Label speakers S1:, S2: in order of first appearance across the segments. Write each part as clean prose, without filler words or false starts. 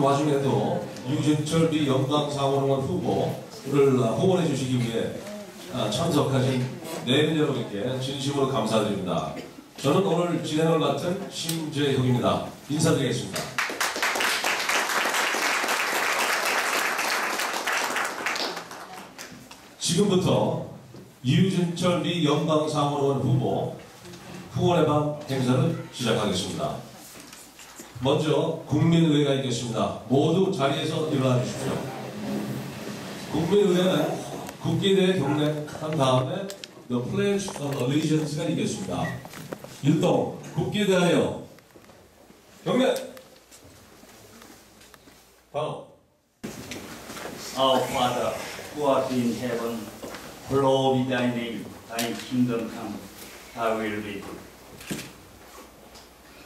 S1: 와중에도 유진철 미 영광상호롱원 후보를 후원해 주시기 위해 참석하신 내빈 여러분께 진심으로 감사드립니다. 저는 오늘 진행을 맡은 심재혁입니다. 인사드리겠습니다. 지금부터 유진철 미 영광상호롱원 후보 후원의 밤 행사를 시작하겠습니다. 먼저 국민의회가 있겠습니다. 모두 자리에서 일어나 주십시오. 국민의회는 국기대에 경례한 다음에 The Pledge of Allegiance가 있겠습니다. 일동 국기대하여 경례! 바로
S2: Our Father, who art in heaven, hallowed be thy name. Thy kingdom come, thy will be done.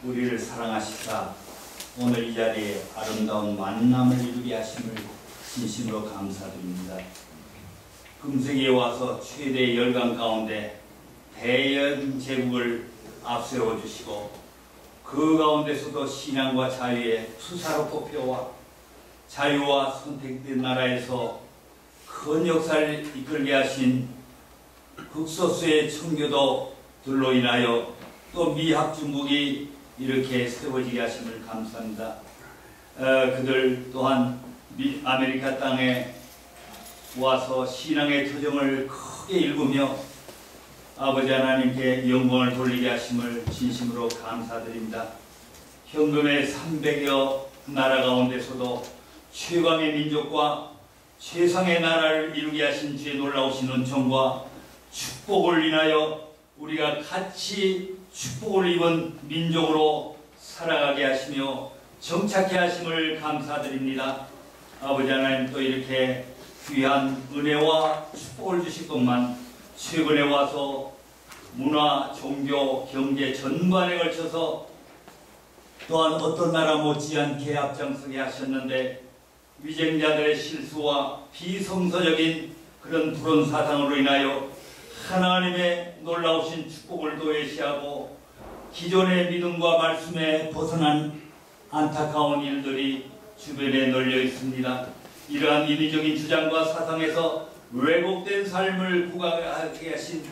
S2: 우리를 사랑하시사 오늘 이 자리에 아름다운 만남을 이루게 하심을 진심으로 감사드립니다. 금세기에 와서 최대의 열강 가운데 대연 제국을 앞세워 주시고 그 가운데서도 신앙과 자유의 투사로 뽑혀와 자유와 선택된 나라에서 큰 역사를 이끌게 하신 극소수의 청교도들로 인하여 또 미합중국이 이렇게 세워지게 하심을 감사합니다. 그들 또한 아메리카 땅에 와서 신앙의 터전을 크게 일구며 아버지 하나님께 영광을 돌리게 하심을 진심으로 감사드립니다. 현금의 300여 나라 가운데서도 최강의 민족과 최상의 나라를 이루게 하신 주의 놀라우신 은총과 축복을 인하여 우리가 같이 축복을 입은 민족으로 살아가게 하시며 정착해 하심을 감사드립니다. 아버지 하나님 또 이렇게 귀한 은혜와 축복을 주실 것만 최근에 와서 문화, 종교, 경제 전반에 걸쳐서 또한 어떤 나라 못지않게 앞장서게 하셨는데 위쟁자들의 실수와 비성서적인 그런 불온 사상으로 인하여 하나님의 놀라우신 축복을 도외시하고 기존의 믿음과 말씀에 벗어난 안타까운 일들이 주변에 널려 있습니다. 이러한 인위적인 주장과 사상에서 왜곡된 삶을 구가하게 하신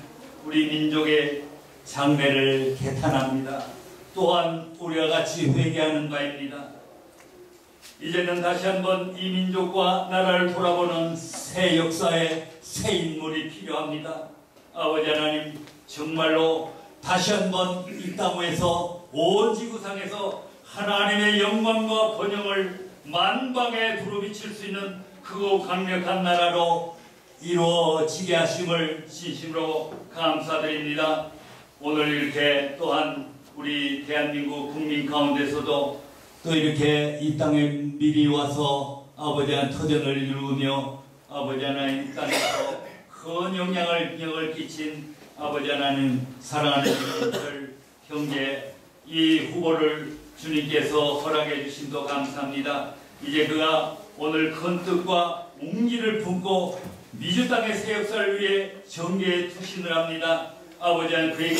S2: 우리 민족의 장래를 개탄합니다. 또한 우리와 같이 회개하는 바입니다. 이제는 다시 한번 이 민족과 나라를 돌아보는 새 역사의 새 인물이 필요합니다. 아버지 하나님, 정말로 다시 한번 이 땅 위에서 온 지구상에서 하나님의 영광과 번영을 만방에 두루비칠 수 있는 크고 강력한 나라로 이루어지게 하심을 진심으로 감사드립니다. 오늘 이렇게 또한 우리 대한민국 국민 가운데서도 또 이렇게 이 땅에 미리 와서 아버지 하나님 터전을 이루며 아버지 하나님 이 땅에서 큰 영향을 끼친 아버지 하나님 사랑하는 주님들 형제 이 후보를 주님께서 허락해 주심도 감사합니다. 이제 그가 오늘 큰 뜻과 웅기를 품고 미주 땅의 새 역사를 위해 정계에 투신을 합니다. 아버지 하나님 그에게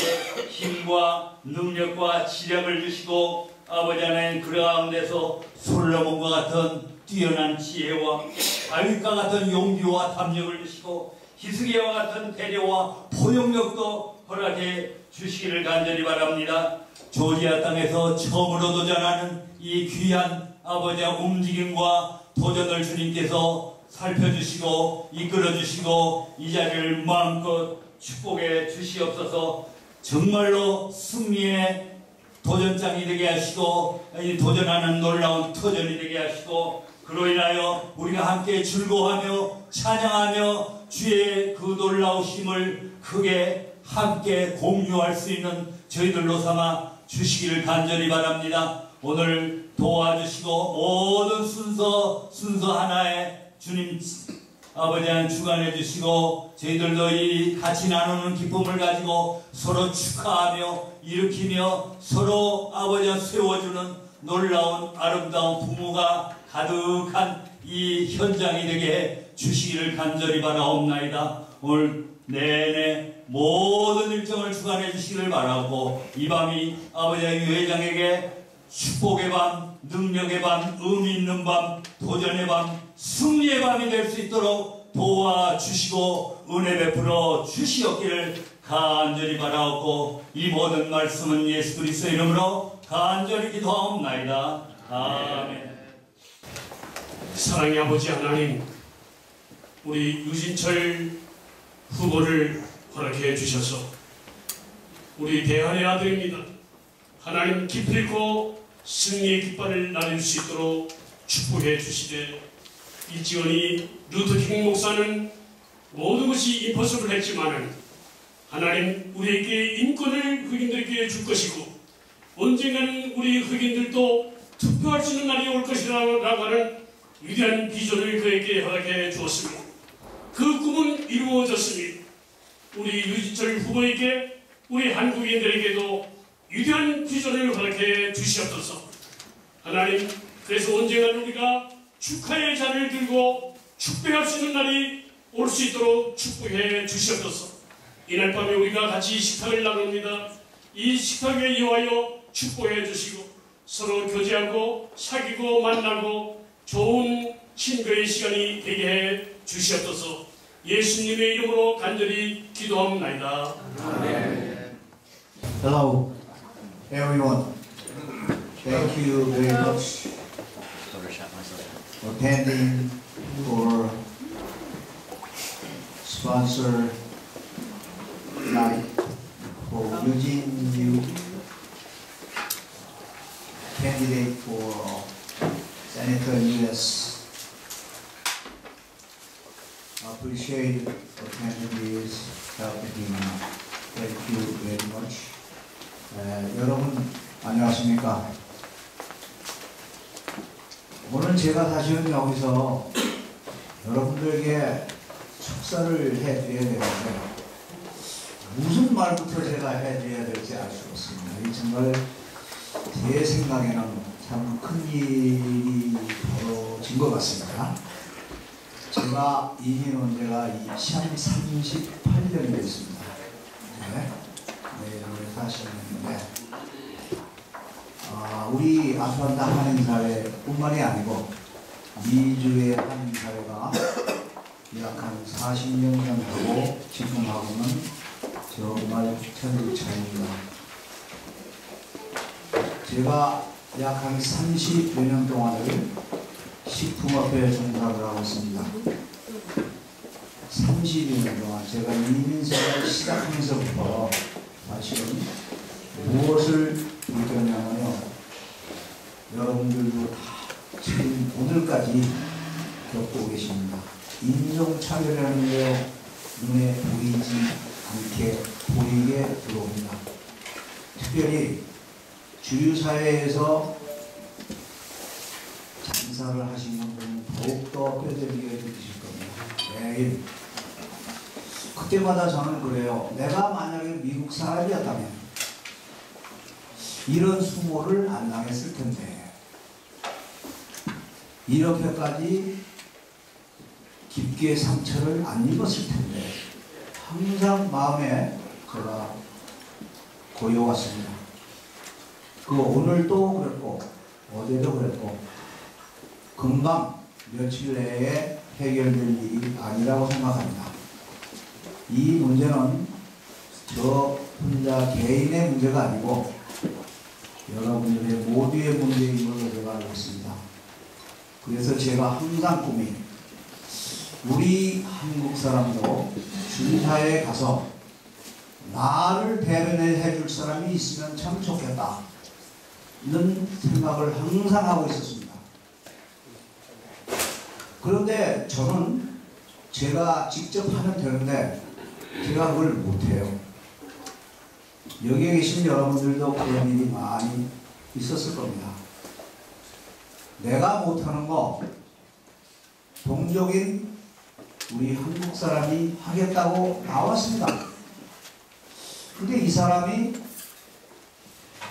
S2: 힘과 능력과 지략을 주시고 아버지 하나님 그 가운데서 솔로몬과 같은 뛰어난 지혜와 다윗과 같은 용기와 담력을 주시고 히스기야와 같은 배려와 포용력도 허락해 주시기를 간절히 바랍니다. 조지아 땅에서 처음으로 도전하는 이 귀한 아버지의 움직임과 도전을 주님께서 살펴주시고 이끌어주시고 이 자리를 마음껏 축복해 주시옵소서. 정말로 승리의 도전장이 되게 하시고 이 도전하는 놀라운 터전이 되게 하시고 그로 인하여 우리가 함께 즐거워하며 찬양하며 주의 그 놀라우심을 크게 함께 공유할 수 있는 저희들로 삼아 주시기를 간절히 바랍니다. 오늘 도와주시고 모든 순서 하나에 주님 아버지 하나님 주관해 주시고 저희들도 이 같이 나누는 기쁨을 가지고 서로 축하하며 일으키며 서로 아버지와 세워주는 놀라운 아름다운 부모가 가득한 이 현장이 되게 주시기를 간절히 바라옵나이다. 오늘 내내 모든 일정을 주관해 주시기를 바라고 이 밤이 아버지의 유 회장에게 축복의 밤, 능력의 밤, 의미 있는 밤, 도전의 밤, 승리의 밤이 될 수 있도록 도와주시고 은혜 베풀어 주시옵기를 간절히 바라옵고 이 모든 말씀은 예수 그리스도 이름으로 간절히 기도하옵나이다. 아멘.
S3: 사랑의 아버지 하나님, 우리 유진철 후보를 허락해 주셔서 우리 대한의 아들입니다. 하나님 기필코 승리의 깃발을 나눌 수 있도록 축복해 주시되, 일지원이 루터킹 목사는 모든 것이 임퍼서블 했지만은 하나님 우리에게 인권을 흑인들에게 줄 것이고 언젠가는 우리 흑인들도 투표할 수 있는 날이 올 것이라고 하는 위대한 비전을 그에게 허락해 주었습니다. 그 꿈은 이루어졌으니 우리 유진철 후보에게, 우리 한국인들에게도 위대한 비전을 허락해 주시옵소서. 하나님, 그래서 언젠가는 우리가 축하의 잔을 들고 축배할 수 있는 날이 올 수 있도록 축복해 주시옵소서. 이날 밤에 우리가 같이 식탁을 나눕니다. 이 식탁에 이용하여 축복해 주시고 서로 교제하고 사귀고 만나고 좋은 친구의 시간이 되게 해 주시옵소서. 예수님의 이름으로 간절히 기도합나이다. 아멘.
S4: Hello, everyone. Thank you very much for attending for sponsor night for Eugene Liu, candidate for Senator US. I appreciate attending this helping. Thank you very much. 여러분 안녕하십니까? 오늘 제가 사실은 여기서 여러분들에게 축사를 해드려야 되는데 무슨 말부터 제가 해드려야 될지 알 수가 없습니다. 이 정말 제 생각에는 참 큰 일이 벌어진 것 같습니다. 제가 이민 온 지가 38년이 됐습니다. 네. 사실인데 우리 아틀란타 한인사회뿐만이 아니고 미주의 한인사회가 약 한 40년 하고 지금하고는 정말 천지 차이입니다. 제가 약 한 30여 년 동안을 식품업에 종사를 하고 있습니다. 30여 년 동안 제가 이민생활을 시작하면서부터 사실은 무엇을 느꼈냐면요, 여러분들도 다 지금 오늘까지 겪고 계십니다. 인종차별이라는 게 눈에 보이지 않게 보이게 들어옵니다. 특별히 주류사회에서 장사를 하시는 분은 더욱더 뼈저리게 느끼실 겁니다. 매일. 그때마다 저는 그래요. 내가 만약에 미국 사람이었다면 이런 수모를 안 당했을 텐데, 이렇게까지 깊게 상처를 안 입었을 텐데, 항상 마음에 제가 고여왔습니다. 그 오늘도 그랬고 어제도 그랬고 금방 며칠 내에 해결될 일이 아니라고 생각합니다. 이 문제는 저 혼자 개인의 문제가 아니고 여러분들의 모두의 문제인 걸로 제가 알고 있습니다. 그래서 제가 항상 꿈이, 우리 한국 사람도 주사회에 가서 나를 대변해 줄 사람이 있으면 참 좋겠다는 생각을 항상 하고 있었습니다. 그런데 저는 제가 직접 하면 되는데 제가 그걸 못해요. 여기에 계신 여러분들도 그런 일이 많이 있었을 겁니다. 내가 못하는 거 동족인 우리 한국 사람이 하겠다고 나왔습니다. 근데 이 사람이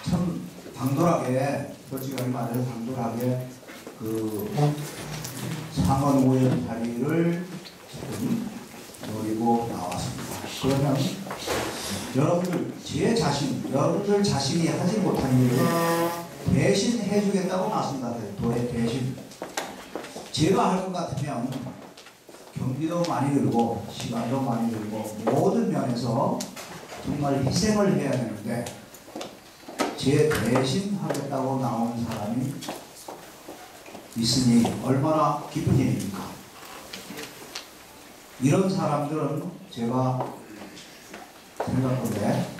S4: 참 당돌하게, 솔직하게 말해서 당돌하게 그 상원의원 자리를 지금 노리고 나왔습니다. 그러면 여러분들, 여러분들 자신이 하지 못한 일을 대신 해주겠다고 나섭니다. 대신. 제가 할 것 같으면 경비도 많이 들고 시간도 많이 들고 모든 면에서 정말 희생을 해야 되는데 제 대신 하겠다고 나온 사람이 있으니 얼마나 기쁜 일입니까? 이런 사람들은 제가 생각하는데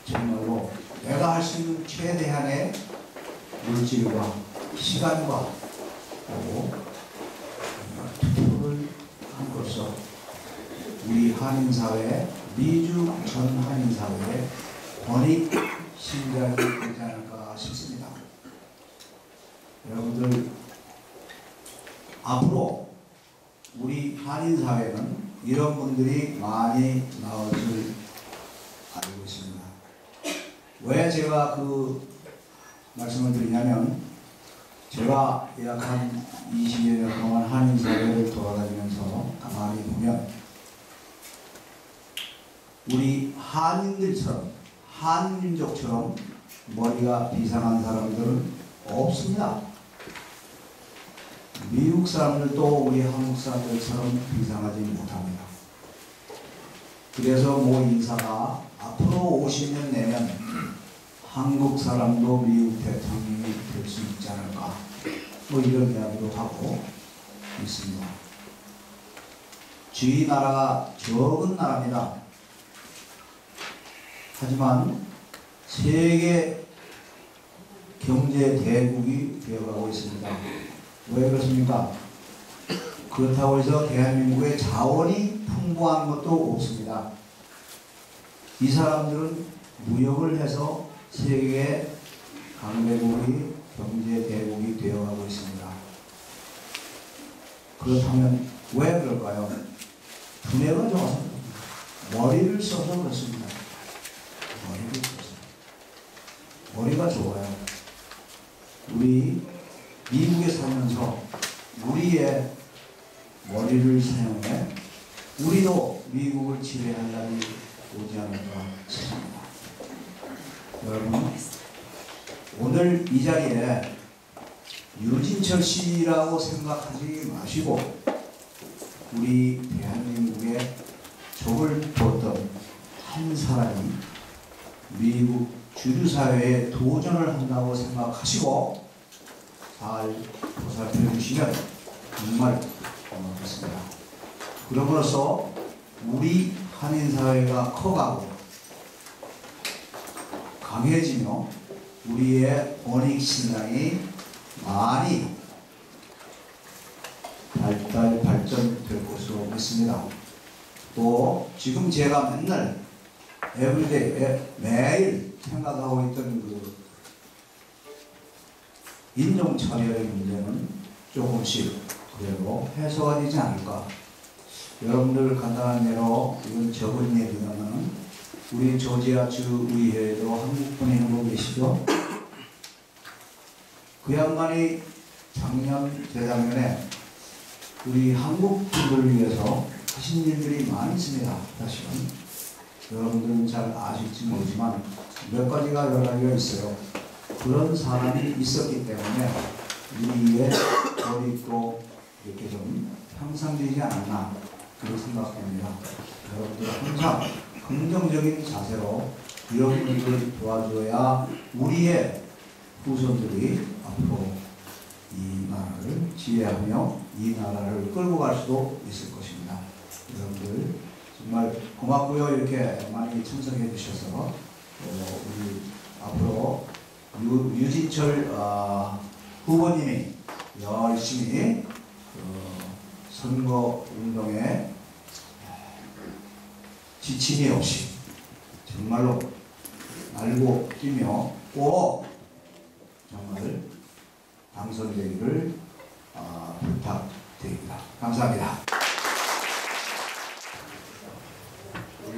S4: 정말로 내가 할 수 있는 최대한의 물질과 시간과 그리고 투표를 함으로써 우리 한인사회, 미주 전 한인사회의 권익 신장이 되지 않을까 싶습니다. 여러분들 앞으로 우리 한인사회는 이런 분들이 많이 나올 줄 알고 있습니다. 왜 제가 그 말씀을 드리냐면 제가 약 한 20여 년 동안 한인사회를 돌아다니면서 가만히 보면 우리 한인들처럼 한민족처럼 머리가 비상한 사람들은 없습니다. 미국 사람들도 우리 한국 사람들처럼 비상하지 못합니다. 그래서 모 인사가 앞으로 50년 내면 한국 사람도 미국 대통령이 될 수 있지 않을까 뭐 이런 이야기도 하고 있습니다. 저희 나라가 적은 나라입니다. 하지만 세계 경제 대국이 되어가고 있습니다. 왜 그렇습니까? 그렇다고 해서 대한민국의 자원이 풍부한 것도 없습니다. 이 사람들은 무역을 해서 세계 강대국이 경제 대국이 되어가고 있습니다. 그렇다면 왜 그럴까요? 두뇌가 좋아서 머리를 써서 그렇습니다. 머리를 써서. 머리가 좋아요. 우리 미국에 살면서 우리의 머리를 사용해 우리도 미국을 지배할 날이 오지 않을까 싶습니다. 여러분, 오늘 이 자리에 유진철 씨라고 생각하지 마시고 우리 대한민국의 적을 뒀던 한 사람이 미국 주류사회에 도전을 한다고 생각하시고 잘 보살펴 주시면 정말 고맙겠습니다. 그럼으로써 우리 한인사회가 커가고 강해지며 우리의 권익신앙이 많이 발전될 것으로 믿습니다. 또 지금 제가 맨날 에브리데이 매일 생각하고 있던 그 인종차별의 문제는 조금씩 그래도 해소가 되지 않을까. 여러분들 간단한 예로 이건 적은 얘기냐면 우리 조지아주 의회에도 한국분이 한 분 계시죠? 그 양반이 작년, 재작년에 우리 한국 분들을 위해서 하신 일들이 많이 있습니다. 사실은 여러분들은 잘 아실지 모르지만 몇 가지가 여러 가지가 있어요. 그런 사람이 있었기 때문에 우리의 권익도 이렇게 좀 향상되지 않았나 그렇게 생각합니다. 여러분들 항상 긍정적인 자세로 이런 분들을 도와줘야 우리의 후손들이 앞으로 이 나라를 지혜하며 이 나라를 끌고 갈 수도 있을 것입니다. 여러분들 정말 고맙고요. 이렇게 많이 참석해 주셔서 우리 앞으로 유진철 후보님이 열심히 선거 운동에 지침이 없이 정말로 날고 뛰며 꼭 정말 당선되기를 부탁드립니다. 감사합니다.
S5: 우리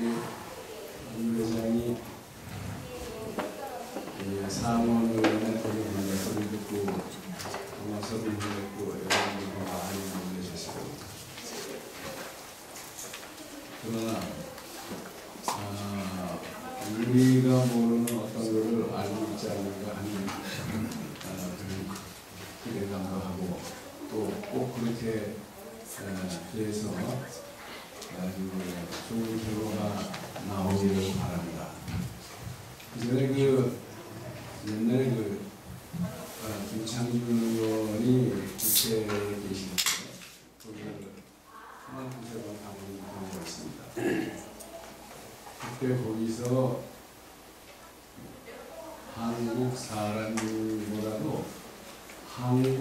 S5: 임 회장이 상원 의원의 토론하는 소리 듣고 동화 소리 듣고 여러분들이 많이 놀라셨어요. 그러나 우리가 모르는 어떤 것을 알고 있지 않는가 하는 그런 기대감도 하고 또 꼭 그렇게 해서 아주 좋은 결과가 나오기를 바랍니다. 그전에 옛날에 김창준 의원이 국회에 계실 때 거기를 한국세관 방문을 한 거 있습니다. 그때 거기서 한국 사람보다도 한국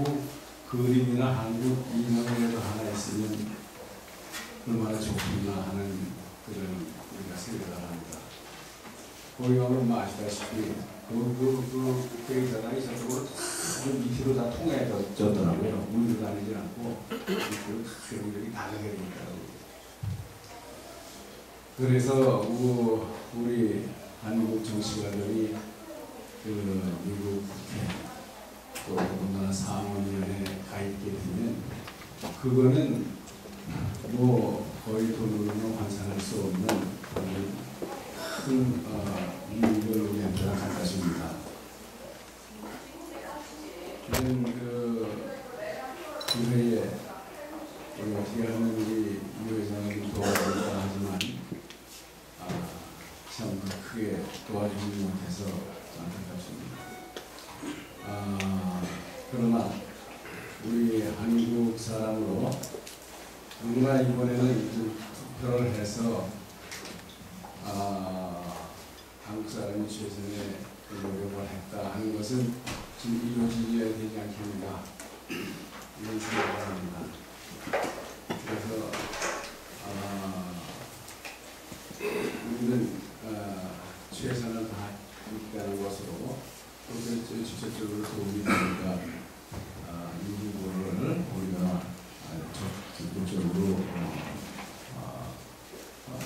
S5: 그림이나 한국 인형이라도 하나 있으면 얼마나 좋겠나 하는 그런 우리가 생각을 합니다. 거기 가면 아시다시피 그 대기사장이 저쪽으로 밑으로 다 통해졌더라고요. 물도 다니지 않고 밑으로 여기저기 다 가게 되더라고요. 그래서 우리 한국 정치가들이 미국 국회 또 더군다나 상원위원회에 가입게 되면 그거는 거의 돈으로는 환산할 수 없는 큰 이익을 우리한테 갖다 줍니다. 이런 그 회에 어떻게 하면 우리 이 회장을 도와줄까 하지만 참 크게 도와주지 못해서 안타깝습니다. 그러나 우리 한국 사람으로 누구나 이번에는 좀 투표를 해서 한국 사람이 최선의 노력을 했다 하는 것은 지금 이루어져야 되지 않겠는가 이런 생각을 합니다. 그래서 우리는 최선을 다했다는 것으로 또 직접적으로 도움이 되니까 이 부분을 우리가 적극적으로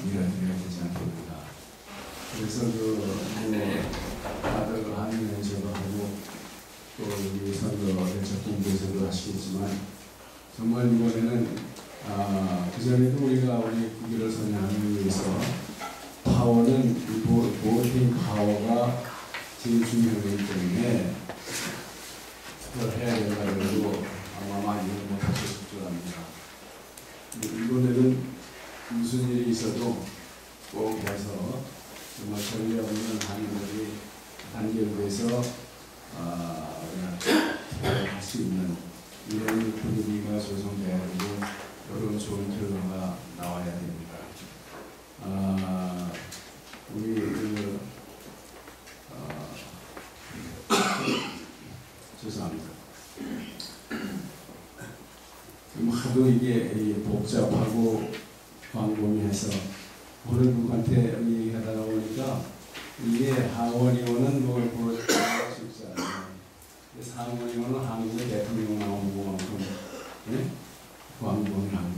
S5: 밀어드려야 되지 않겠는가. 그래서 다들 한면에서도 하고 또 우리 선거를 적극적으로 하시겠지만 정말 이번에는 그전에도 우리가 우리 국기를 선양하기 위해서 파워는 보팅 파워가 제일 중요하기 때문에 그걸 해야 된다고 아마 많이 못하셨을 줄 압니다. 이번에는 무슨 일이 있어도 꼭 해서 정말 전례 없는 한국이 단결돼서 할 수 있는 이런 분위기가 조성돼야 되고 여러 좋은 결과가 나와야 됩니다. 우리 죄송합니다. 하도 이게 복잡하고 광범위해서 어느 누구한테 얘기하다가 보니까 이게 하원의원은 뭘 보여줄까 쉽지 않아요. 상원의원은 한국의 대통령 나오는 것만큼 광범위하고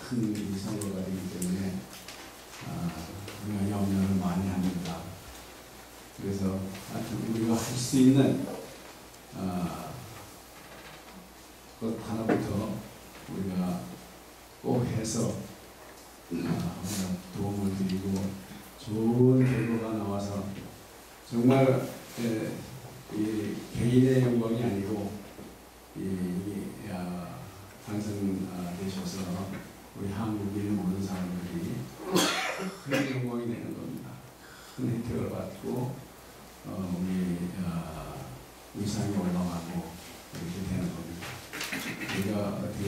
S5: 큰 선거가 되기 때문에 우리가 염려를 많이 합니다. 그래서 하여튼 우리가 할 수 있는 것 하나부터 우리가 꼭 해서 우리가 도움을 드리고 좋은 결과가 나와서 정말 이 개인의 영광이 아니고 당선되셔서 우리 한국인 모든 사람들이 큰 영광이 되는 겁니다. 큰 혜택을 받고 우리 위상이 올라가고 이렇게 되는 겁니다. 우리가 어떻게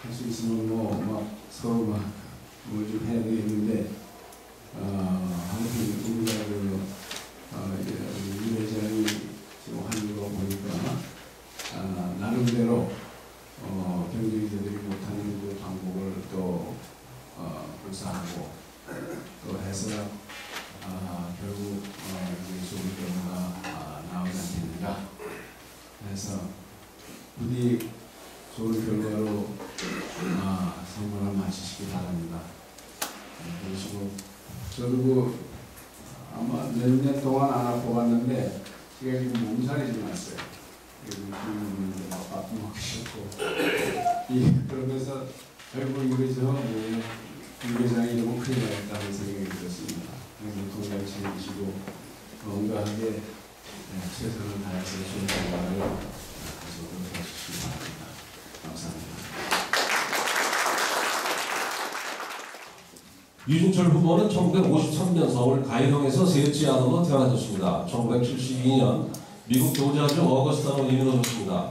S5: 할 수 있으면 막 서로 막 뭘 좀 해야 되겠는데 아무튼 우리가 이 회장이 지금 하는 거 보니까 나름대로 경쟁자들이 못하는 그 방법을 또 구사하고 또 해서 결국 좋은 결과가 나오지 않겠는가. 그래서 부디 좋은 결과로 선거를 마치시기 바랍니다. 그리고 저도 아마 몇 년 동안 안 아파 왔는데 제가 지금 몸살이 좀 났어요. 막 밥도 먹기 싫고 그러면서 결국 이 회장이 너무 큰일 나겠다는 생각이 건강하게 최선을 다해서 좋은 결과를 가져오도록 해주시기 바랍니다. 감사합니다.
S1: 유진철 후보는 1953년 서울 가이동에서 셋째 아들로 태어나셨습니다. 1972년 미국 조지아주 어거스타로 이민을 오셨습니다.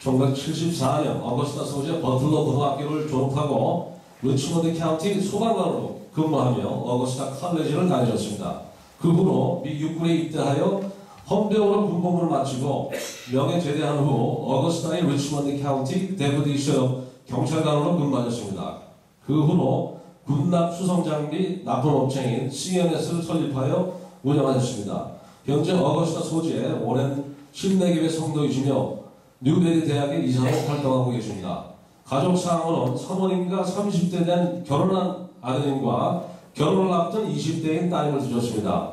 S1: 1974년 어거스타 소재 버틀러 고등학교를 졸업하고 리치먼드 카운티 소방관으로 근무하며 어거스타 칼레지를 다니셨습니다. 그 후로 미 육군에 입대하여 헌병으로 군복무를 마치고 명예 제대한 후 어거스타의 리치먼드 카운티 데프디셔 경찰관으로 근무하셨습니다. 그 후로 군납 수송장비 납품업체인 CNS를 설립하여 운영하셨습니다. 현재 어거스타 소재의 오랜 신내교회 성도이시며 뉴베리 대학의 이사로 활동하고 계십니다. 가족 사항으로는 사모님과 30대 된 결혼한 아드님과 결혼을 앞둔 20대인 따님을 두셨습니다.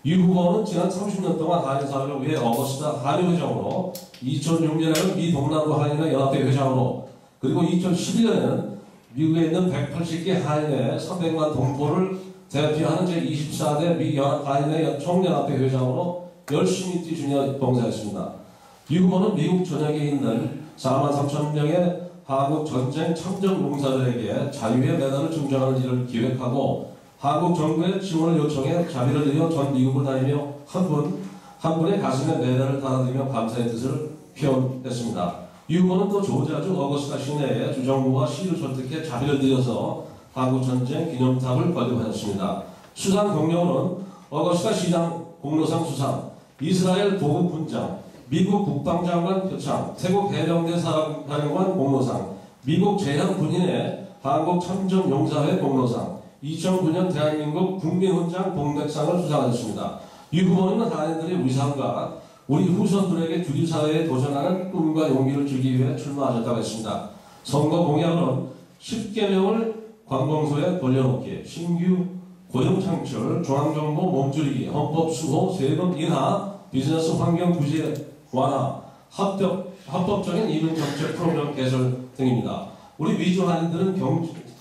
S1: 이 후보는 지난 30년 동안 한인사회를 위해 어거스타 한인회장으로 2006년에는 미 동남부 한인회 연합회 회장으로 그리고 2011년에는 미국에 있는 180개 한인회 300만 동포를 대표하는 제24대 미 한인회 총연합회 회장으로 열심히 뛰시며 봉사했습니다. 이 후보는 미국 전역에 있는 4만 3천 명의 한국 전쟁 참전 용사들에게 자유의 메달을 증정하는 일을 기획하고 한국 정부의 지원을 요청해 자비를 들여 전 미국을 다니며 한 분의 가슴에 메달을 달아드리며 감사의 뜻을 표현했습니다. 이 후보는 또 조지아주 어거스타 시내에 주정부와 시를 설득해 자비를 들여서 한국 전쟁 기념탑을 건립하였습니다. 수상 경력은 어거스타 시장 공로상 수상, 이스라엘 보급 분장, 미국 국방장관 표창, 태국 해병대 사령관 공로상, 미국 제향 군인의 한국 참전용사회 공로상, 2009년 대한민국 국민훈장 동백상을 수상하셨습니다. 이 후보는 한인들의 위상과 우리 후손들에게 주류사회에 도전하는 꿈과 용기를 주기 위해 출마하셨다고 했습니다. 선거 공약은 10개명을 관공서에 벌려놓기, 신규 고용창출, 중앙정부 몸줄이기, 헌법 수호, 세금 인하, 비즈니스 환경 규제 완화, 합법적인 이민 정책 프로그램 개설 등입니다. 우리 미주 한인들은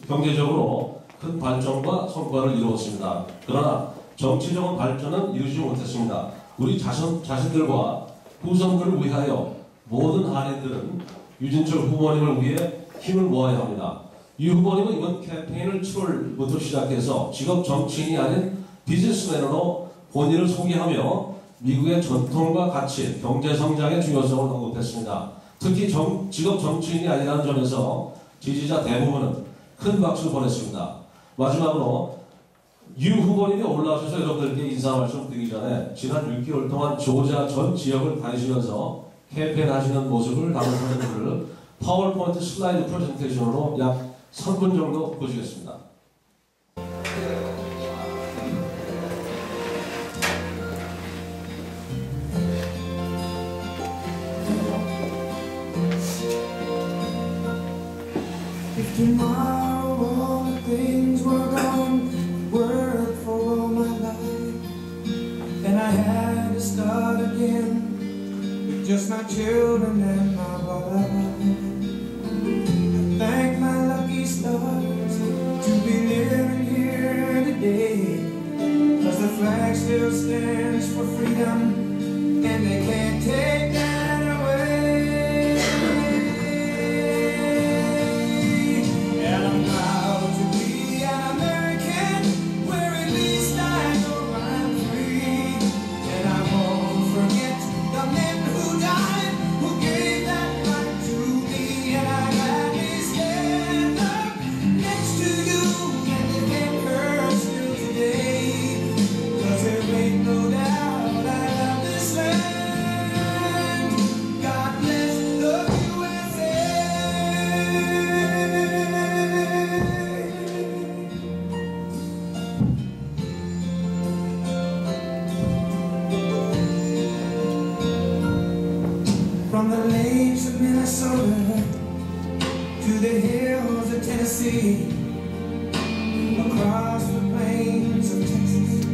S1: 경제적으로 큰 발전과 성과를 이루었습니다. 그러나 정치적인 발전은 이루지 못했습니다. 우리 자신들과 후손들을 위하여 모든 한인들은 유진철 후보님을 위해 힘을 모아야 합니다. 이 후보님은 이번 캠페인을 7월부터 시작해서 직업 정치인이 아닌 비즈니스맨으로 본인을 소개하며 미국의 전통과 가치, 경제 성장의 중요성을 언급했습니다. 특히 직업 정치인이 아니라는 점에서 지지자 대부분은 큰 박수를 보냈습니다. 마지막으로 유 후보님이 올라오셔서 여러분들께 인사 말씀 드리기 전에 지난 6개월 동안 조지아 전 지역을 다니시면서 캠페인하시는 모습을 담은 사진들을 파워포인트 슬라이드 프레젠테이션으로 약 3분 정도 보시겠습니다.
S6: If tomorrow all the things were gone, worked for all my life, and I had to start again with just my children and my wife. I thank my lucky stars to be living here today, 'cause the flag still stands for freedom, and they can't take that away. And I'm proud to be an American, where at least I know I'm free. And I won't forget the men who died, who gave that right to me. And I gladly stand up next to you and defend her still today, 'cause there ain't no doubt I love this land. God bless the USA. From the lakes of Minnesota to the hills of Tennessee, across the plains of Texas,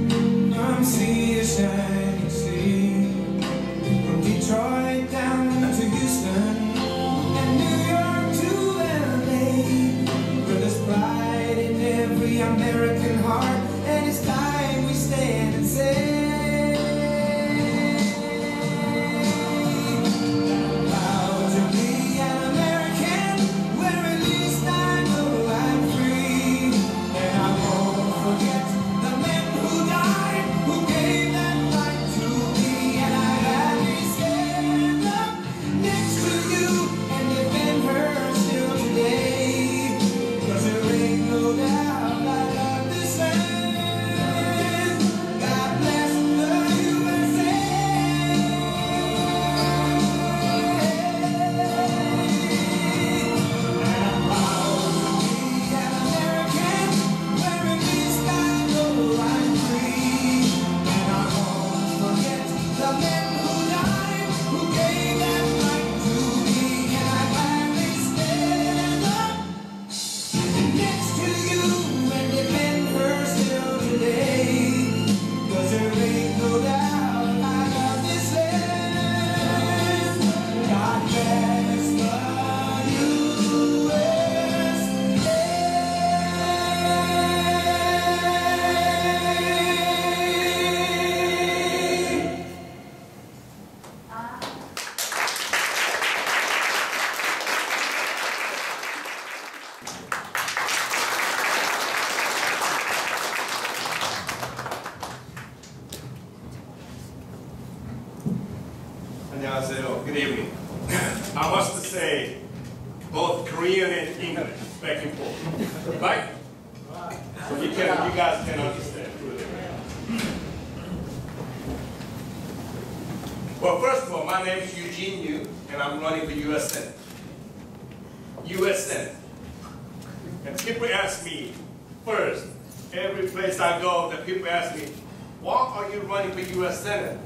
S6: from sea to shining sea, from Detroit down to Houston and New York to LA, where there's pride in every American heart, and it's time we stand and say
S7: 안녕하세요. Good evening. I was to say both Korean and English back and forth, right? So you guys can understand. Well, first of all, my name is Eugene Yu, and I'm running for U.S. Senate. U.S. Senate. And people ask me first, every place I go, the people ask me, why are you running for U.S. Senate?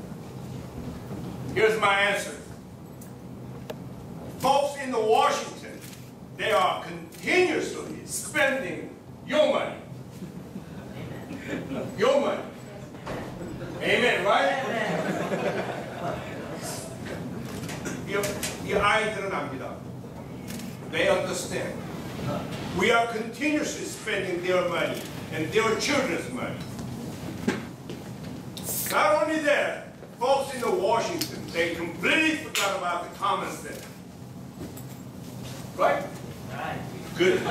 S7: Here's my answer. Folks in Washington, they are continuously spending your money. Your money. Amen, right? 이 아이들은 압니다. They understand. We are continuously spending their money and their children's money. Not only that, folks in Washington, they completely forgot about the common sense. Right? Right. Good.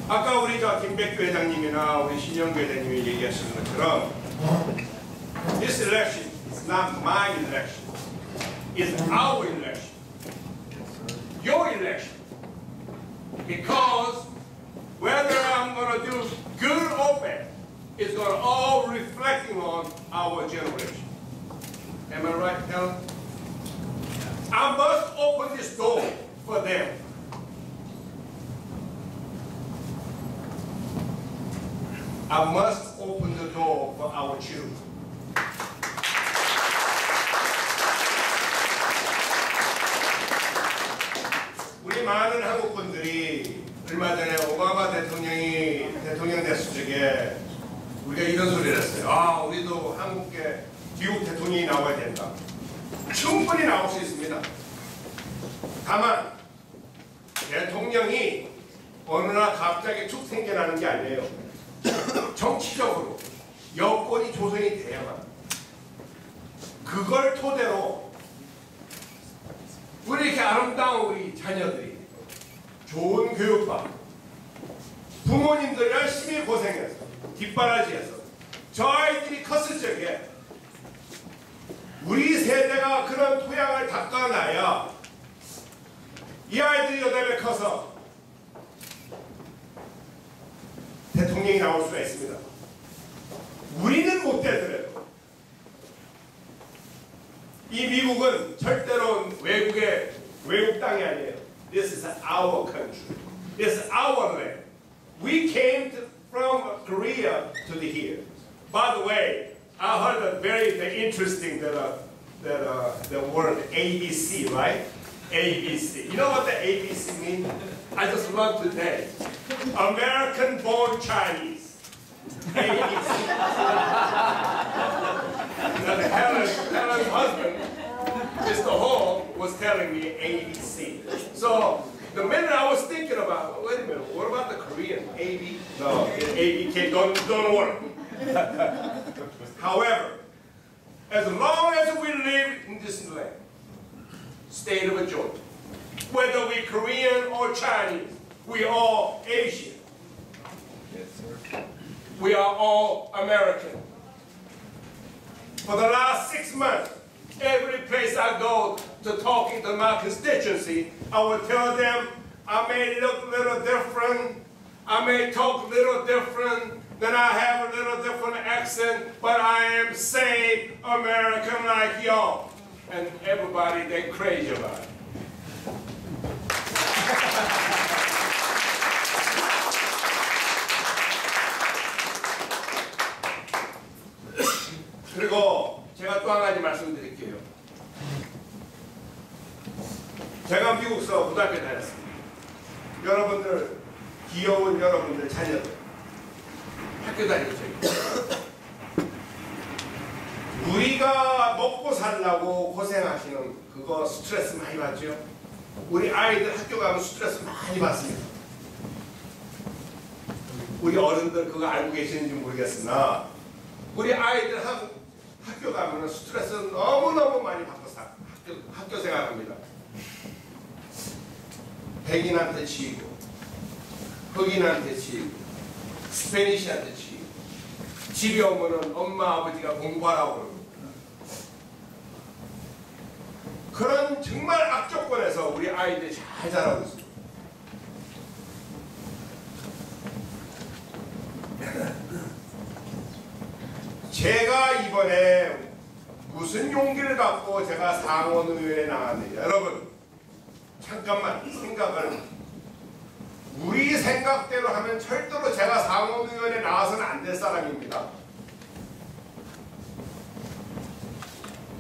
S7: 아까 우리 김백규 회장님이나 우리 신영규 회장님이 얘기하시는 것처럼 This election is not my election. It's our election. Your election. Because whether I'm going to do good or bad, it's going to all reflecting on our generation. Am I right, Helen? I must open this door for them. I must open the door for our children. 우리 많은 한국 분들이 얼마 전에 오바마 대통령이 대통령 됐을 적에 우리가 이런 소리를 했어요. 아, 우리도 한국에 미국 대통령이 나와야 된다. 충분히 나올 수 있습니다. 다만 대통령이 어느 날 갑자기 툭 생겨나는 게 아니에요. 정치적으로 여건이 조성이 돼야만 그걸 토대로 우리 이렇게 아름다운 우리 자녀들이 좋은 교육받고 부모님들 열심히 고생해서 뒷바라지해서 저 아이들이 컸을 적에 우리 세대가 그런 토양을 닦아놔야 이 아이들이 여덟에 커서 대통령이 나올 수가 있습니다. 우리는 못 되더라도 이 미국은 절대로 외국 땅이 아니에요. This is our country. This is our land. We came from Korea to here. By the way, I heard a very interesting the word ABC, right? ABC. You know what the ABC means? I just learned today. American-born Chinese. ABC. Helen's husband, Mr. Hall, was telling me ABC. So the minute I was thinking about, wait a minute, what about the Korean? AB? No, AB don't work. However, as long as we live in this land, state of Georgia, whether we're Korean or Chinese, we are all Asian. Yes, sir. We are all American. For the last 6 months, every place I go to talking to my constituency, I will tell them I may look a little different, I may talk a little different, then I have a little different accent, but I am same American like y'all. And everybody, they crazy about it. 그리고 제가 또 한 가지 말씀드릴게요. 제가 미국서 고등학교 다녔습니다. 여러분들, 귀여운 여러분들 자녀들 학교 다니고 우리가 먹고 살려고 고생하시는 그거 스트레스 많이 받죠? 우리 아이들 학교 가면 스트레스 많이 받습니다. 우리 어른들 그거 알고 계시는지 모르겠으나 우리 아이들 학교 가면 스트레스 너무너무 많이 받고 학교 생활합니다. 백인한테 치이고 흑인한테 치이고 스페니시한테 치이고 집에 오면은 엄마 아버지가 공부하라고 그럽니다. 그런 정말 악조건에서 우리 아이들이 잘 자라고 있습니다. 제가 이번에 무슨 용기를 갖고 제가 상원의회에 나왔느냐. 여러분 잠깐만 생각을, 우리 생각대로 하면 절대로 제가 상원의원에 나와서는 안 될 사람입니다.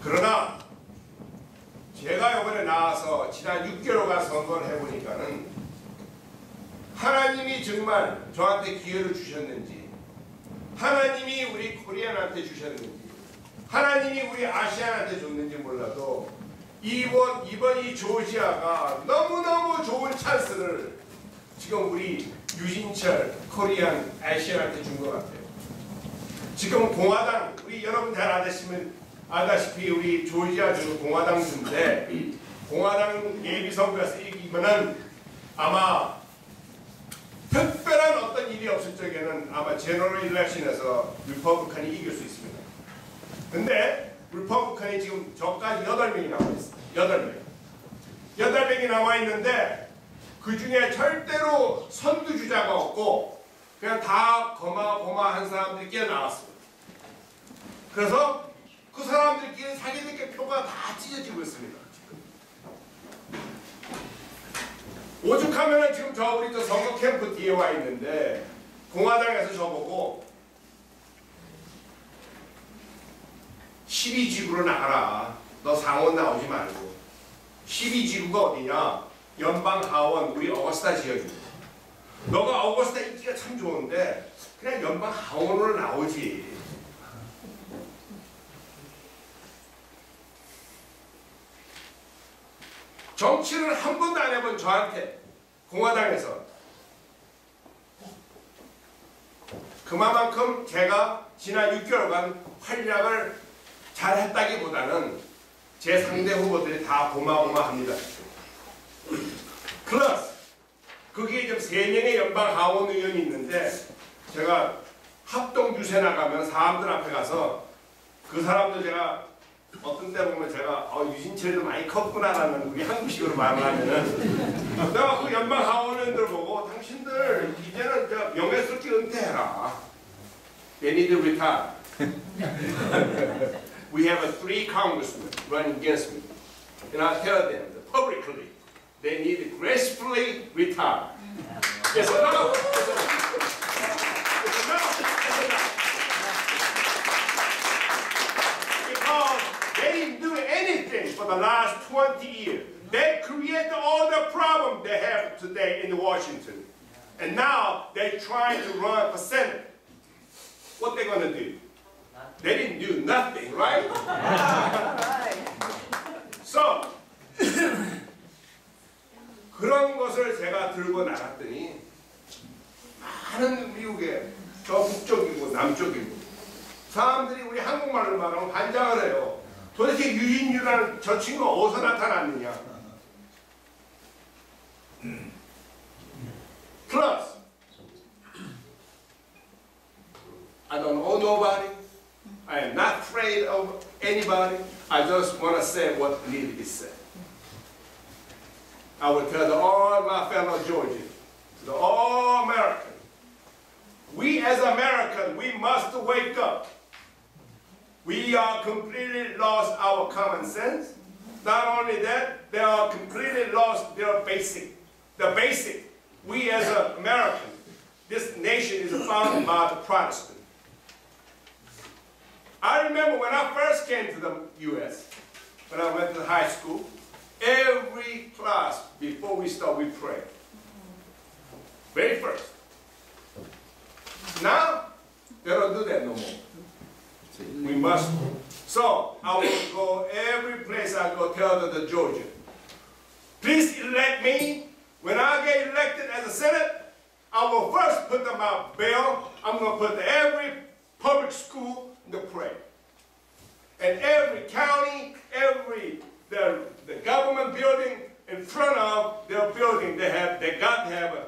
S7: 그러나 제가 이번에 나와서 지난 6개월간 선거를 해보니까는 하나님이 정말 저한테 기회를 주셨는지, 하나님이 우리 코리안한테 주셨는지, 하나님이 우리 아시안한테 줬는지 몰라도 이번 이 조지아가 너무너무 좋은 찬스를 지금 우리 유진철 코리안 아시안한테 준 것 같아요. 지금 공화당, 우리 여러분 잘 아다시피 우리 조지아주 공화당주인데, 공화당 예비선거에서 이기면은 아마 특별한 어떤 일이 없을 적에는 아마 제너럴 일렉션에서 리퍼블칸이 이길 수 있습니다. 근데 리퍼블칸이 지금 저까지 8명이 나와 있어요. 8명이 나와 있는데 그 중에 절대로 선두주자가 없고 그냥 다 거마한 사람들끼리 나왔습니다. 그래서 그 사람들끼리 자기들끼리 표가 다 찢어지고 있습니다. 오죽하면은 지금 우리 선거 캠프 뒤에 와 있는데 공화당에서 저보고 12지구로 나가라. 너 상원 나오지 말고. 12지구가 어디냐? 연방 하원 우리 어거스타 지역입니다. 너가 어거스타 인기가 참 좋은데 그냥 연방 하원으로 나오지. 정치를 한 번도 안 해본 저한테 공화당에서 그만큼 제가 지난 6개월간 활약을 잘했다기보다는 제 상대 후보들이 다 고마워합니다. 플러스 거기에 지금 3명의 연방 하원 의원이 있는데 제가 합동 유세 나가면 사람들 앞에 가서 그 사람들 제가 어떤 때 보면 제가 유진철도 많이 컸구나라는 우리 한국식으로 말을 하면은 내가 그 연방 하원의원들 보고 당신들 이제는 명예스럽게 은퇴해라. They need to retire. We have 3 congressmen running against me. And I tell them publicly they need to gracefully retire. Yes or no? Because they didn't do anything for the last 20 years. They created all the problems they have today in Washington. And now they're trying to run for Senate. What they going to do? They didn't do nothing, right? So, 그런 것을 제가 들고 나갔더니 많은 미국의 저 북쪽이고 남쪽이고 사람들이 우리 한국말로 말하면 반장을 해요. 도대체 유인유라는 저 친구가 어디서 나타났느냐. Plus, I don't know nobody. I am not afraid of anybody. I just want to say what needs to be said. I will tell all my fellow Georgians, to all Americans, we as Americans, we must wake up. We are completely lost our common sense. Not only that, they are completely lost their basic. The basic. We as Americans, this nation is founded by the Protestants. I remember when I first came to the U.S., when I went to high school, every class, before we start, we pray. Very first. Now, they don't do that no more. We must. So, I will go every place I go tell the Georgians, please elect me. When I get elected as a Senate, I will first put them out bail. I'm going to put every public school in the prayer. And every county, the government building in front of their building, they got to have a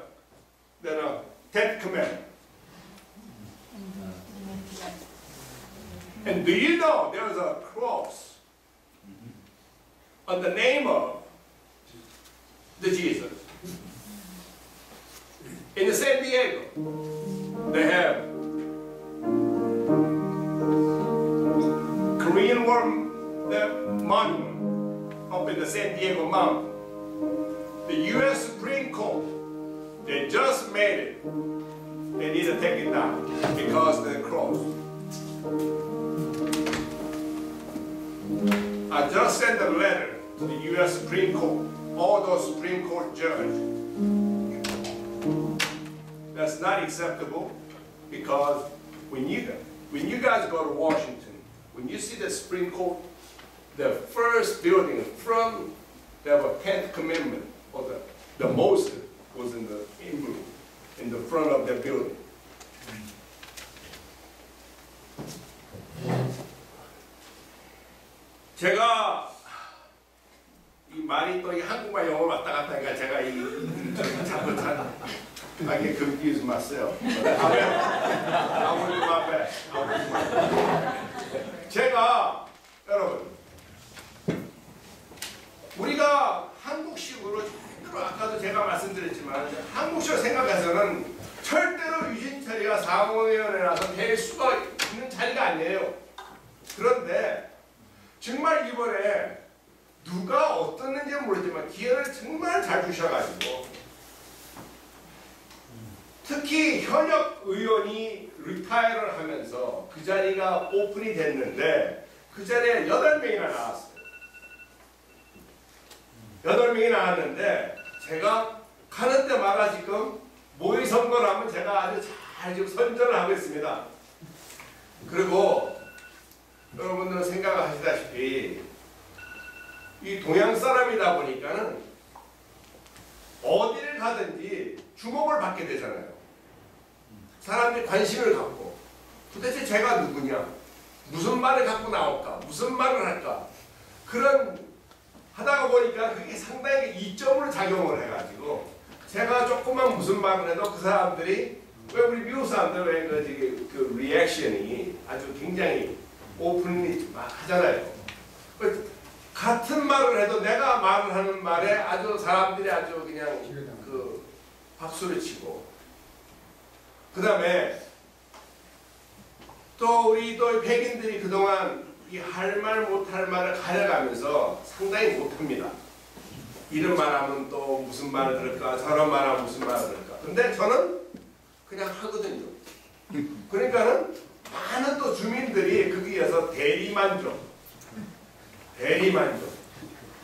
S7: 10th commandment. And do you know there's a cross on the name of the Jesus? In San Diego, they have Korean War monument up in the San Diego mountain. The U.S. Supreme Court, they just made it. They need to take it down because of the cross. I just sent a letter to the U.S. Supreme Court, all those Supreme Court judges. That's not acceptable because when you guys go to Washington, when you see the Supreme Court, the first building from the 10th Commandment, or the Moses was in the front of the building. 제가 이 말이 또 이 한국말 영어 왔다 갔다 하니까 제가 자꾸 I get confused myself. I will do my best. 제가 여러분 우리가 한국식으로 아까도 제가 말씀드렸지만 한국식으로 생각해서는 절대로 유신철이가 상원의원이라서 될 수가 있는 자리가 아니에요. 그런데 정말 이번에 누가 어떻는지 모르지만 기회를 정말 잘 주셔가지고 특히 현역 의원이 리타이어를 하면서 그 자리가 오픈이 됐는데 그 자리에 8명이나 나왔어요. 8명이 나왔는데 제가 가는 데마다 지금 모의 선거를 하면 제가 아주 잘 지금 선전을 하고 있습니다. 그리고 여러분들은 생각하시다시피 이 동양 사람이다 보니까는 어디를 가든지 주목을 받게 되잖아요. 사람들이 관심을 갖고 도대체 제가 누구냐? 무슨 말을 갖고 나올까? 무슨 말을 할까? 그런 하다가 보니까 그게 상당히 이점으로 작용을 해가지고 제가 조금만 무슨 말을 해도 그 사람들이 왜 우리 미국 사람들 왜 그 리액션이 아주 굉장히 오픈이 하잖아요. 같은 말을 해도 내가 말을 하는 말에 아주 사람들이 아주 그냥 그 박수를 치고 그 다음에 또 우리 또 백인들이 그동안 이 할 말 못할 말을 가려가면서 상당히 못합니다. 이런 말하면 또 무슨 말을 들을까 저런 말하면 무슨 말을 들을까. 근데 저는 그냥 하거든요. 그러니까는 많은 또 주민들이 거기에서 대리만족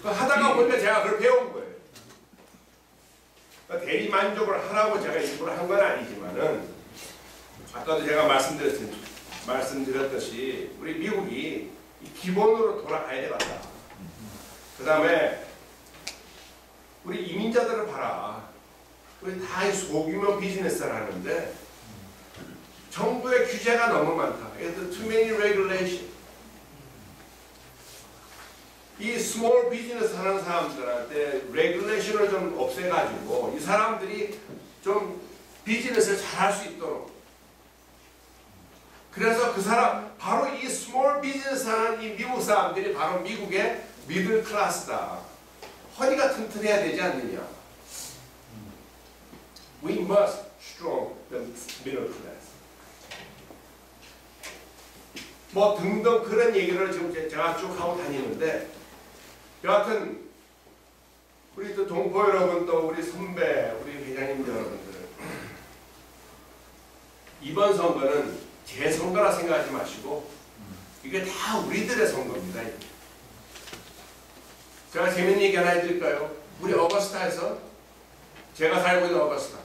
S7: 하다가 보니까 제가 그걸 배운 거예요. 그러니까 대리만족을 하라고 제가 일부러 한 건 아니지만은 아까도 제가 말씀드렸듯이 우리 미국이 기본으로 돌아가야 되겠다. 그 다음에 우리 이민자들을 봐라. 우리 다 소규모 비즈니스를 하는데 정부의 규제가 너무 많다. too many regulation. 이 스몰 비즈니스 하는 사람들한테 레귤레이션을 좀 없애가지고 이 사람들이 좀 비즈니스를 잘 할 수 있도록. 그래서 그 사람 바로 이 스몰 비즈니스 하는 이 미국 사람들이 바로 미국의 미들 클래스다. 허리가 튼튼해야 되지 않느냐. We must strong the middle class. 뭐 등등 그런 얘기를 지금 제가 쭉 하고 다니는데 여하튼 우리 또 동포 여러분 또 우리 선배 우리 회장님 여러분들 이번 선거는 제 선거라 생각하지 마시고 이게 다 우리들의 선거입니다. 제가 재밌는 얘기 하나 해드릴까요? 우리 어거스타에서 제가 살고 있는 어거스타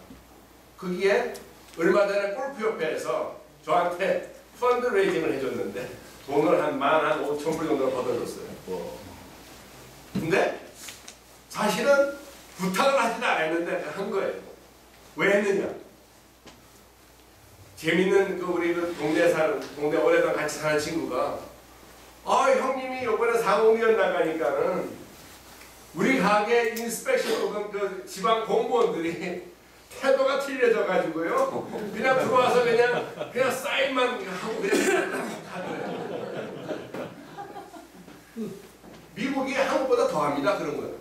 S7: 거기에 얼마 전에 골프협회에서 저한테 펀드레이징을 해줬는데 돈을 한 15,000불 정도 걷어줬어요. 근데 사실은 부탁을 하지도 않았는데 한 거예요. 왜 했느냐? 재밌는 우리 동네 오래전 같이 사는 친구가 형님이 이번에 상공위원 나가니까는 우리 가게 인스펙션 혹은 그 지방 공무원들이 태도가 틀려져 가지고요. 그냥 들어와서 그냥 사인만 하고 그냥 가더래요. 미국이 한국보다 더 합니다. 그런 거는.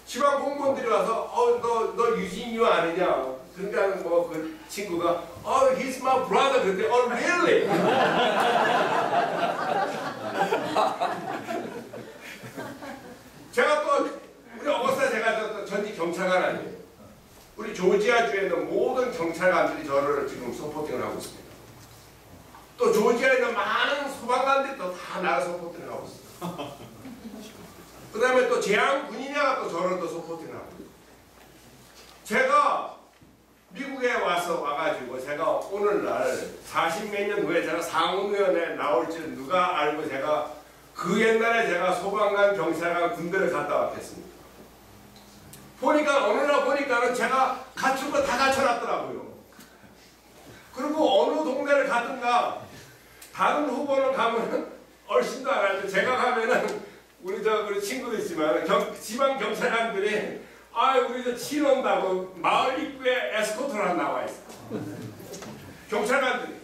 S7: 지방 공무원들이 와서 너 유진유 아니냐? 그러니까 뭐 그 친구가 he's my brother 그때 really? 제가 또 우리 어거스타 제가 또 전직 경찰관 아니에요. 우리 조지아주에 있는 모든 경찰관들이 저를 지금 서포팅을 하고 있습니다. 또 조지아에 있는 많은 소방관들이 또 다 나를 서포팅을 하고 있어요. 그 다음에 또 재향군인회가 또 저를 또 서포팅을 하고 있어요. 제가 미국에 와가지고 제가 오늘날 40몇 년 후에 제가 상원의원에 나올 줄 누가 알고 제가 그 옛날에 제가 소방관, 경찰관, 군대를 갔다 왔겠습니까? 보니까 오늘날 보니까는 제가 갖춘 거 다 갖춰놨더라고요. 그리고 어느 동네를 가든가 다른 후보를 가면은 얼씬도 안 하죠. 제가 가면은 우리 친구도 있지만 지방 경찰관들이 우리 저 치러온다고 마을 입구에 에스코트를 하나 나와 있어. 경찰관들이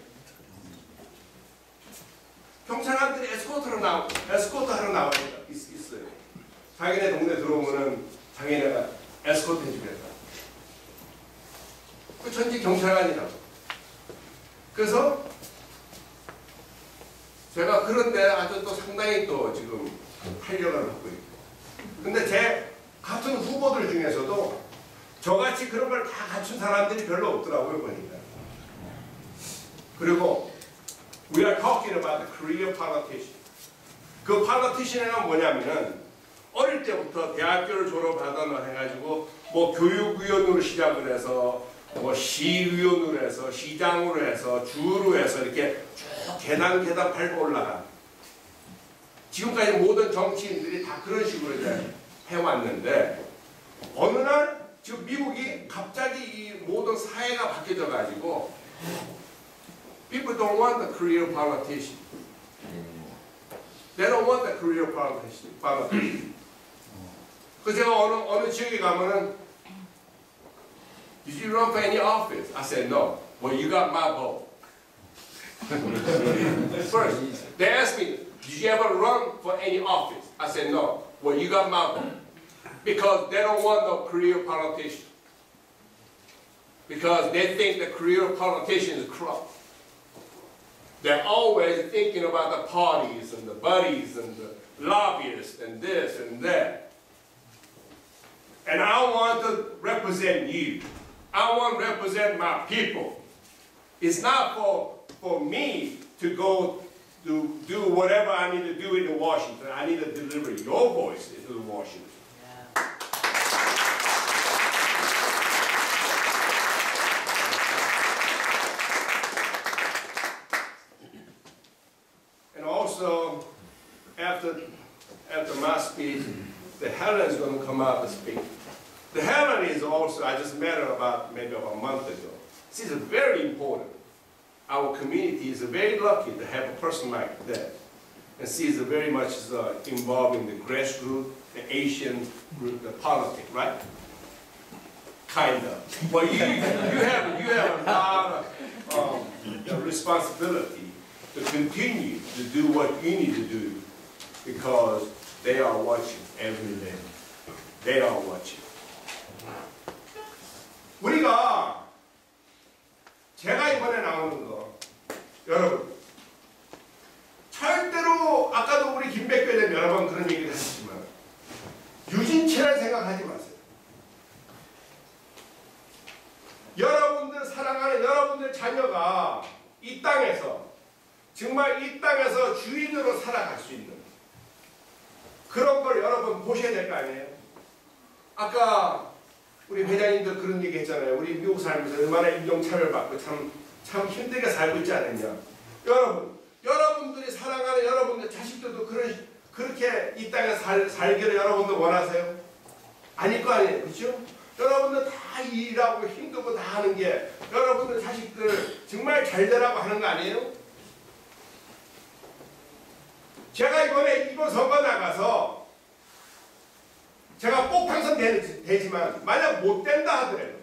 S7: 에스코트 하러 나와 있어요. 자기네 동네 들어오면은 자기네가 에스코트 해주겠다. 그 전직 경찰관이라고. 그래서 제가 그런데 아주 또 상당히 또 지금 활력을 하고 있고. 근데 제 같은 후보들 중에서도 저같이 그런 걸 다 갖춘 사람들이 별로 없더라고요, 보니까. 그리고 we are talking about the career politician. 그 politician은 뭐냐면은 어릴 때부터 대학교를 졸업하거나 해가지고 뭐 교육위원으로 시작을 해서 뭐 시의원으로 해서 시장으로 해서 주로 해서 이렇게 쭉 계단 밟아 올라간. 지금까지 모든 정치인들이 다 그런 식으로 이제 해왔는데 어느 날 지금 미국이 갑자기 이 모든 사회가 바뀌어져 가지고 people don't want the career politician. They don't want the career politician. 그래서 제가 어느 지역에 가면은 Did you run for any office? I said no. Well, you got my vote. First, they asked me, did you ever run for any office? I said no. Well, you got my vote. Because they don't want no career politician. Because they think the career politician is corrupt. They're always thinking about the parties and the buddies and the lobbyists and this and that. And I want to represent you. I want to represent my people. It's not for me to go to do whatever I need to do in Washington. I need to deliver your voice into Washington. And also, after my speech, the Helen is going to come out to speak. The Helen is also, I just met her maybe about a month ago. She's very important. Our community is very lucky to have a person like that. And she's very much involved in the grassroots, the Asian group, the politics, right? Kind of. Well, you have a lot of responsibility to continue to do what you need to do because they are watching every day. They are watching. 우리가 제가 이번에 나오는 거 여러분 절대로 아까도 우리 김백배 대표 여러 번 그런 얘기를 하셨지만 유진체를 생각하지 마세요. 여러분들 사랑하는 여러분들 자녀가 이 땅에서 정말 이 땅에서 주인으로 살아갈 수 있는 그런 걸 여러분 보셔야 될 거 아니에요? 아까 우리 회장님도 그런 얘기 했잖아요. 우리 미국 살면서 얼마나 인종차별받고 참 힘들게 살고 있지 않느냐. 여러분들이 사랑하는 여러분들 자식들도 그렇게 이 땅에 살기를 여러분들 원하세요? 아닐 거 아니에요. 그렇죠? 여러분들 다 일하고 힘들고 다 하는 게 여러분들 자식들 정말 잘 되라고 하는 거 아니에요? 제가 이번 선거 나가서 제가 꼭 당선되지만 만약 못 된다 하더라도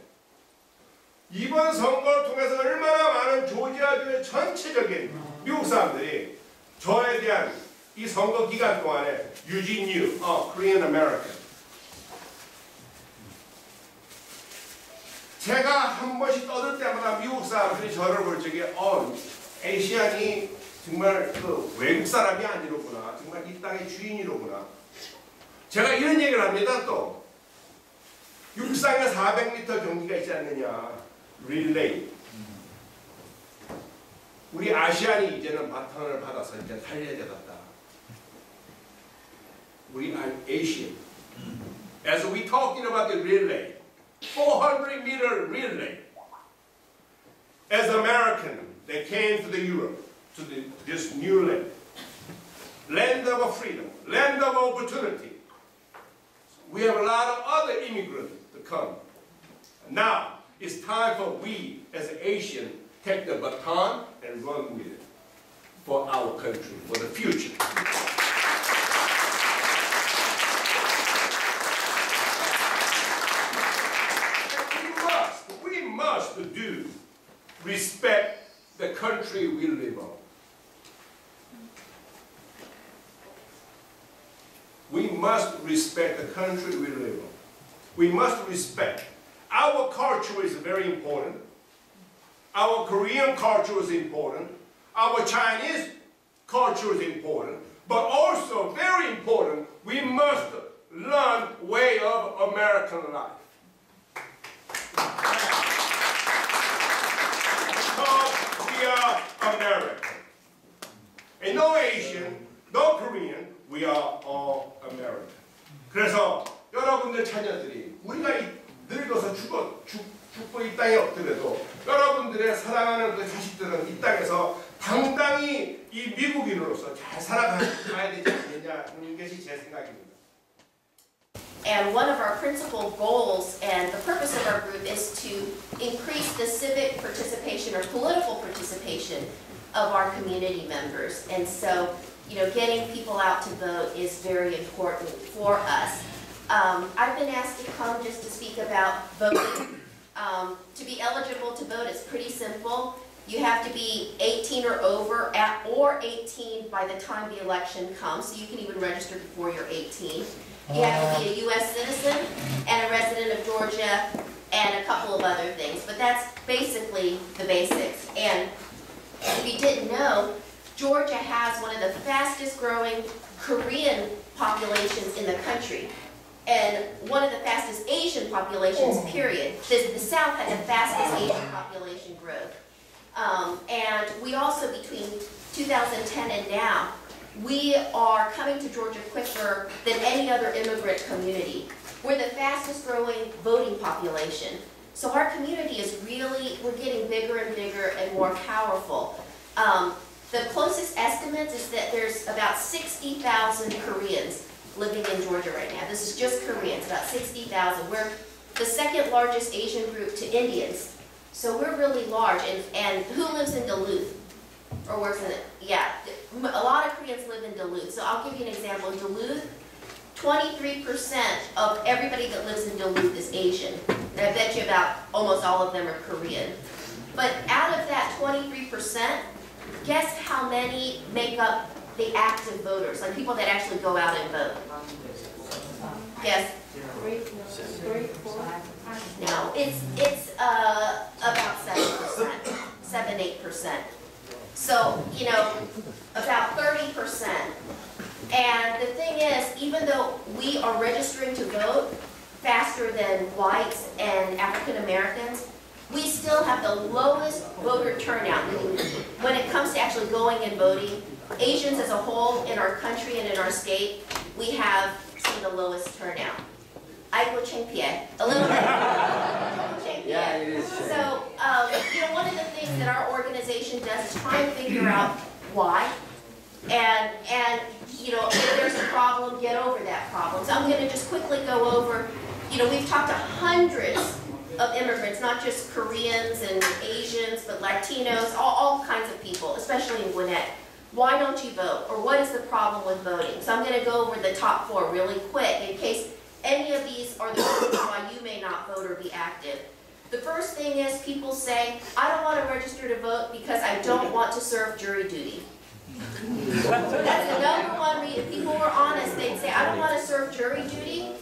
S7: 이번 선거를 통해서 얼마나 많은 조지아주의 전체적인 미국 사람들이 저에 대한 이 선거 기간 동안에 유진 유, Korean American. 제가 한 번씩 떠들 때마다 미국 사람들이 저를 볼 적에 에이시안이 정말 그 외국 사람이 아니로구나. 정말 이 땅의 주인이로구나. 제가 이런 얘기를 합니다. 또 육상에 400m 경기가 있지 않느냐. 릴레이. 우리 아시안이 이제는 바톤을 받아서 이제 달려야 되겠다. We are Asian. As we talking about the relay, 400-meter relay. As American, they came to the Europe, to this new land of freedom, land of opportunity. We have a lot of other immigrants to come. Now it's time for we, as Asian, take the baton and run with it for our country, for the future. We must do respect the country we live on. We must respect the country we live on. We must respect. Our culture is very important. Our Korean culture is important. Our Chinese culture is important. But also, very important, we must learn way of American life. Because we are American. And no Asian, no Korean, we are all American. 그래서 여러분들 자녀들이 우리가 늙어서 죽고 이 땅에 없더라도 여러분들의 사랑하는 그 자식들은 이 땅에서 당당히 이 미국인으로서 잘 살아가야 되지 않느냐는 것이 제 생각입니다.
S8: And one of our principal goals and the purpose of our group is to increase the civic participation or political participation of our community members. And so, getting people out to vote is very important for us. I've been asked to come just to speak about voting. To be eligible to vote is pretty simple. You have to be 18 or over, or 18 by the time the election comes, so you can even register before you're 18. You have to be a U.S. citizen and a resident of Georgia and a couple of other things, but that's basically the basics. And if you didn't know, Georgia has one of the fastest growing Korean populations in the country. And one of the fastest Asian populations, period. The South had the fastest Asian population growth. And we also, between 2010 and now, we are coming to Georgia quicker than any other immigrant community. We're the fastest growing voting population. So our community is really, we're getting bigger and bigger and more powerful. The closest estimates is that there's about 60,000 Koreans living in Georgia right now. This is just Koreans, about 60,000. We're the second largest Asian group to Indians. So we're really large. And who lives in Duluth? Or works in it? Yeah, a lot of Koreans live in Duluth. So I'll give you an example. In Duluth, 23% of everybody that lives in Duluth is Asian. And I bet you about almost all of them are Korean. But out of that 23%, guess how many make up the active voters, like people that actually go out and vote? Guess. 3, 4. No, it's about 7%, 7-8%. So, about 30%. And the thing is, even though we are registering to vote faster than whites and African Americans, we still have the lowest voter turnout. When it comes to actually going and voting, Asians as a whole in our country and in our state, we have some of the lowest turnout. Aiko Chengpie, a little bit. Yeah, it is. So, one of the things that our organization does is try and figure out why. And if there's a problem, get over that problem. So I'm going to just quickly go over, we've talked to hundreds of immigrants, not just Koreans and Asians, but Latinos, all kinds of people, especially in Gwinnett. Why don't you vote? Or what is the problem with voting? So I'm going to go over the top 4 really quick in case any of these are the reasons why you may not vote or be active. The first thing is people say, I don't want to register to vote because I don't want to serve jury duty. That's the number one reason. If people were honest, they'd say, I don't want to serve jury duty,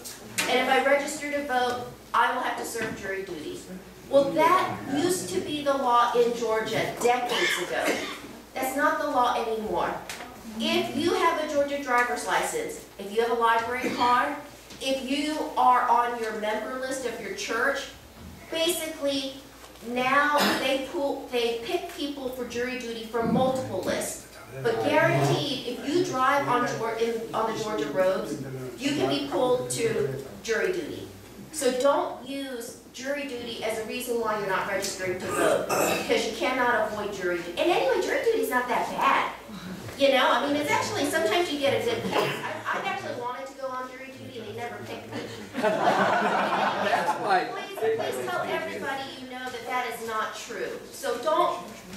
S8: and if I register to vote, I will have to serve jury duty. Well, that used to be the law in Georgia decades ago. That's not the law anymore. If you have a Georgia driver's license, if you have a library card, if you are on your member list of your church, basically now they pick people for jury duty from multiple lists. But guaranteed, if you drive on the Georgia roads, you can be pulled to jury duty. So don't use jury duty as a reason why you're not registering to vote, because you cannot avoid jury duty. And anyway, jury duty is not that bad. You know, I mean, it's actually, sometimes you get a good case. I've actually wanted to go on jury duty and they never picked me. Please tell everybody you know that that is not true. So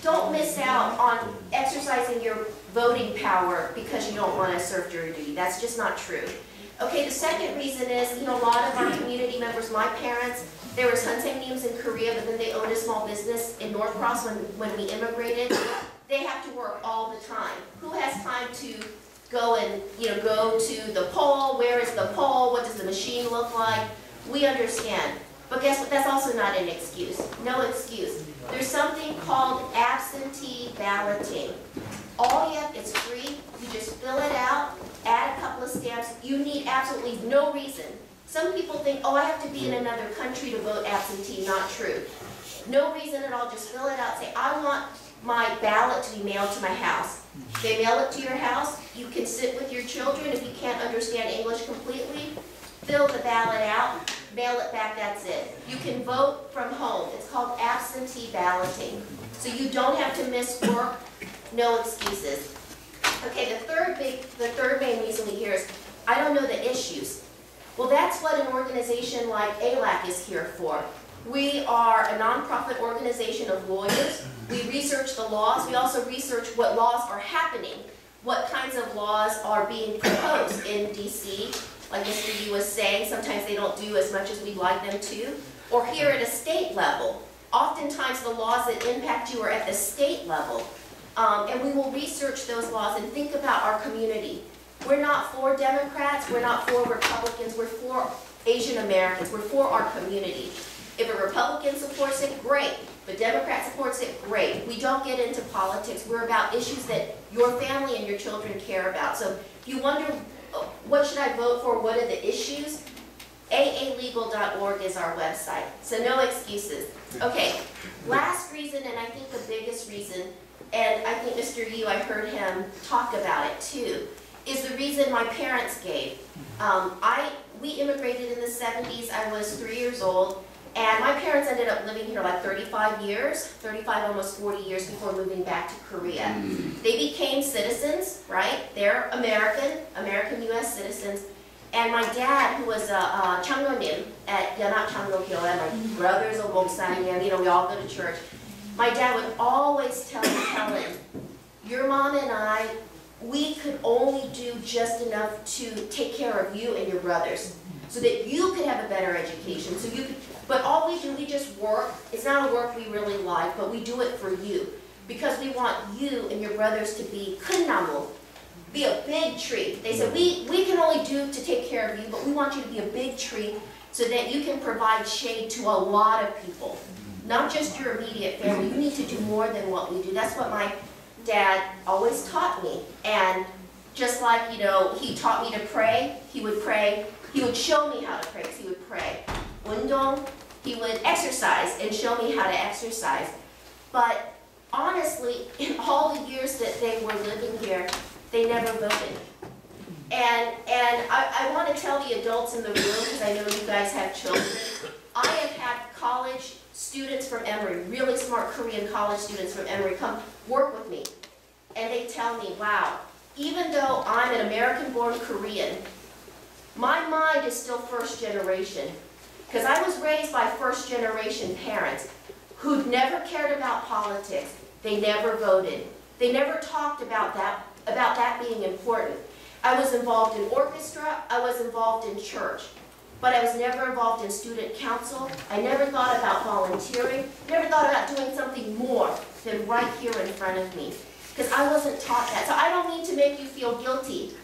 S8: don't miss out on exercising your voting power because you don't want to serve jury duty. That's just not true. Okay, the second reason is, you know, a lot of our community members, my parents, they were Sunseimnims in Korea, but then they owned a small business in Norcross when we immigrated. They have to work all the time. Who has time to go and, you know, go to the poll? Where is the poll? What does the machine look like? We understand. But guess what? That's also not an excuse. No excuse. There's something called absentee balloting. It's free. You just fill it out, add a couple of stamps. You need absolutely no reason. Some people think, oh, I have to be in another country to vote absentee. Not true. No reason at all. Just fill it out. Say, I want my ballot to be mailed to my house. They mail it to your house. You can sit with your children. If you can't understand English completely, fill the ballot out, mail it back, that's it. You can vote from home. It's called absentee balloting. So you don't have to miss work, no excuses. Okay, the third main reason we hear is, I don't know the issues. Well, that's what an organization like ALAC is here for. We are a nonprofit organization of lawyers. We research the laws. We also research what laws are happening, what kinds of laws are being proposed in DC. Like Mr. Yu was saying, sometimes they don't do as much as we'd like them to. Or here at a state level. Oftentimes the laws that impact you are at the state level. And we will research those laws and think about our community. We're not for Democrats, we're not for Republicans, we're for Asian Americans, we're for our community. If a Republican supports it, great. If a Democrat supports it, great. We don't get into politics. We're about issues that your family and your children care about. So if you wonder, what should I vote for? What are the issues? aalegal.org is our website. So no excuses. Okay, last reason, and I think the biggest reason, and I think Mr. Yu, I heard him talk about it too, is the reason my parents gave. We immigrated in the 70s. I was 3 years old. And my parents ended up living here like 35 years, 35, almost 40 years before moving back to Korea. They became citizens, right? They're American U.S. citizens. And my dad, who was a Changnonim at Yanap Changnokyoe, my brother's a Woksanim, you know, we all go to church. My dad would always tell me, Helen, your mom and I, we could only do just enough to take care of you and your brothers, so that you could have a better education, so you could. But all we do, we just work. It's not a work we really like, but we do it for you. Because we want you and your brothers to be kunnamu, be a big tree. They said, we can only do to take care of you, but we want you to be a big tree so that you can provide shade to a lot of people. Not just your immediate family. You need to do more than what we do. That's what my dad always taught me. And just like, you know, he taught me to pray, he would pray. He would show me how to pray, because he would pray. Undong, he would exercise and show me how to exercise. But honestly, in all the years that they were living here, they never voted. And I want to tell the adults in the room, because I know you guys have children, I have had college students from Emory, really smart Korean college students from Emory, come work with me. And they tell me, wow, even though I'm an American-born Korean, my mind is still first generation. Because I was raised by first generation parents who'd never cared about politics. They never voted. They never talked about that being important. I was involved in orchestra, I was involved in church, but I was never involved in student council. I never thought about volunteering, never thought about doing something more than right here in front of me. because I wasn't taught that. So I don't mean to make you feel guilty.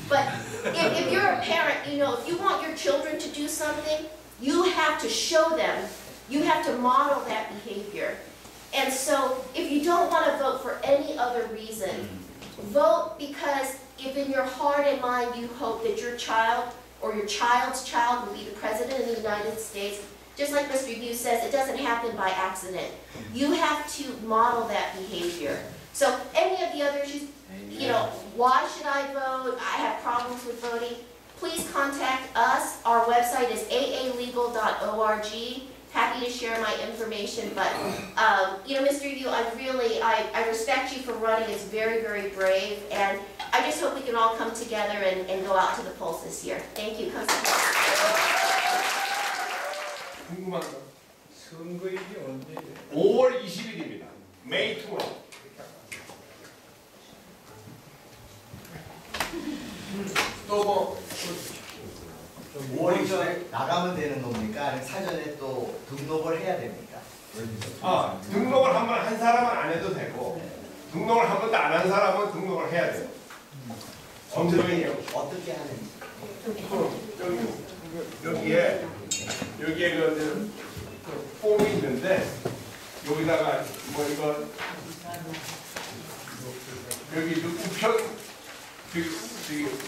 S8: But if you're a parent, you know, if you want your children to do something, you have to show them. You have to model that behavior. And so if you don't want to vote for any other reason, vote because if in your heart and mind you hope that your child or your child's child will be the President of the United States, just like Mr. Yu says, it doesn't happen by accident. You have to model that behavior. So any of the other issues, you know, why should I vote? I have problems with voting. Please contact us. Our website is aalegal.org. Happy to share my information, but you know, Mr. Yu, I respect you for running. It's very, very brave, and I just hope we can all come together and go out to the polls this year. Thank you.
S7: 궁금한 거. 선거일이 언제예요? 5월 20일입니다. May 2. 또 뭐?
S9: 5월 20일 나가면 되는 겁니까? 아니면 사전에 또 등록을 해야 됩니까?
S7: 등록을 한 번 한 사람은 안 해도 되고 등록을 한 번도 안 한 사람은 등록을 해야 돼요. 정적이에요.
S9: 어떻게 하는지.
S7: 여기에 그 폼이 있는데 여기다가 뭐 이거 여기 우편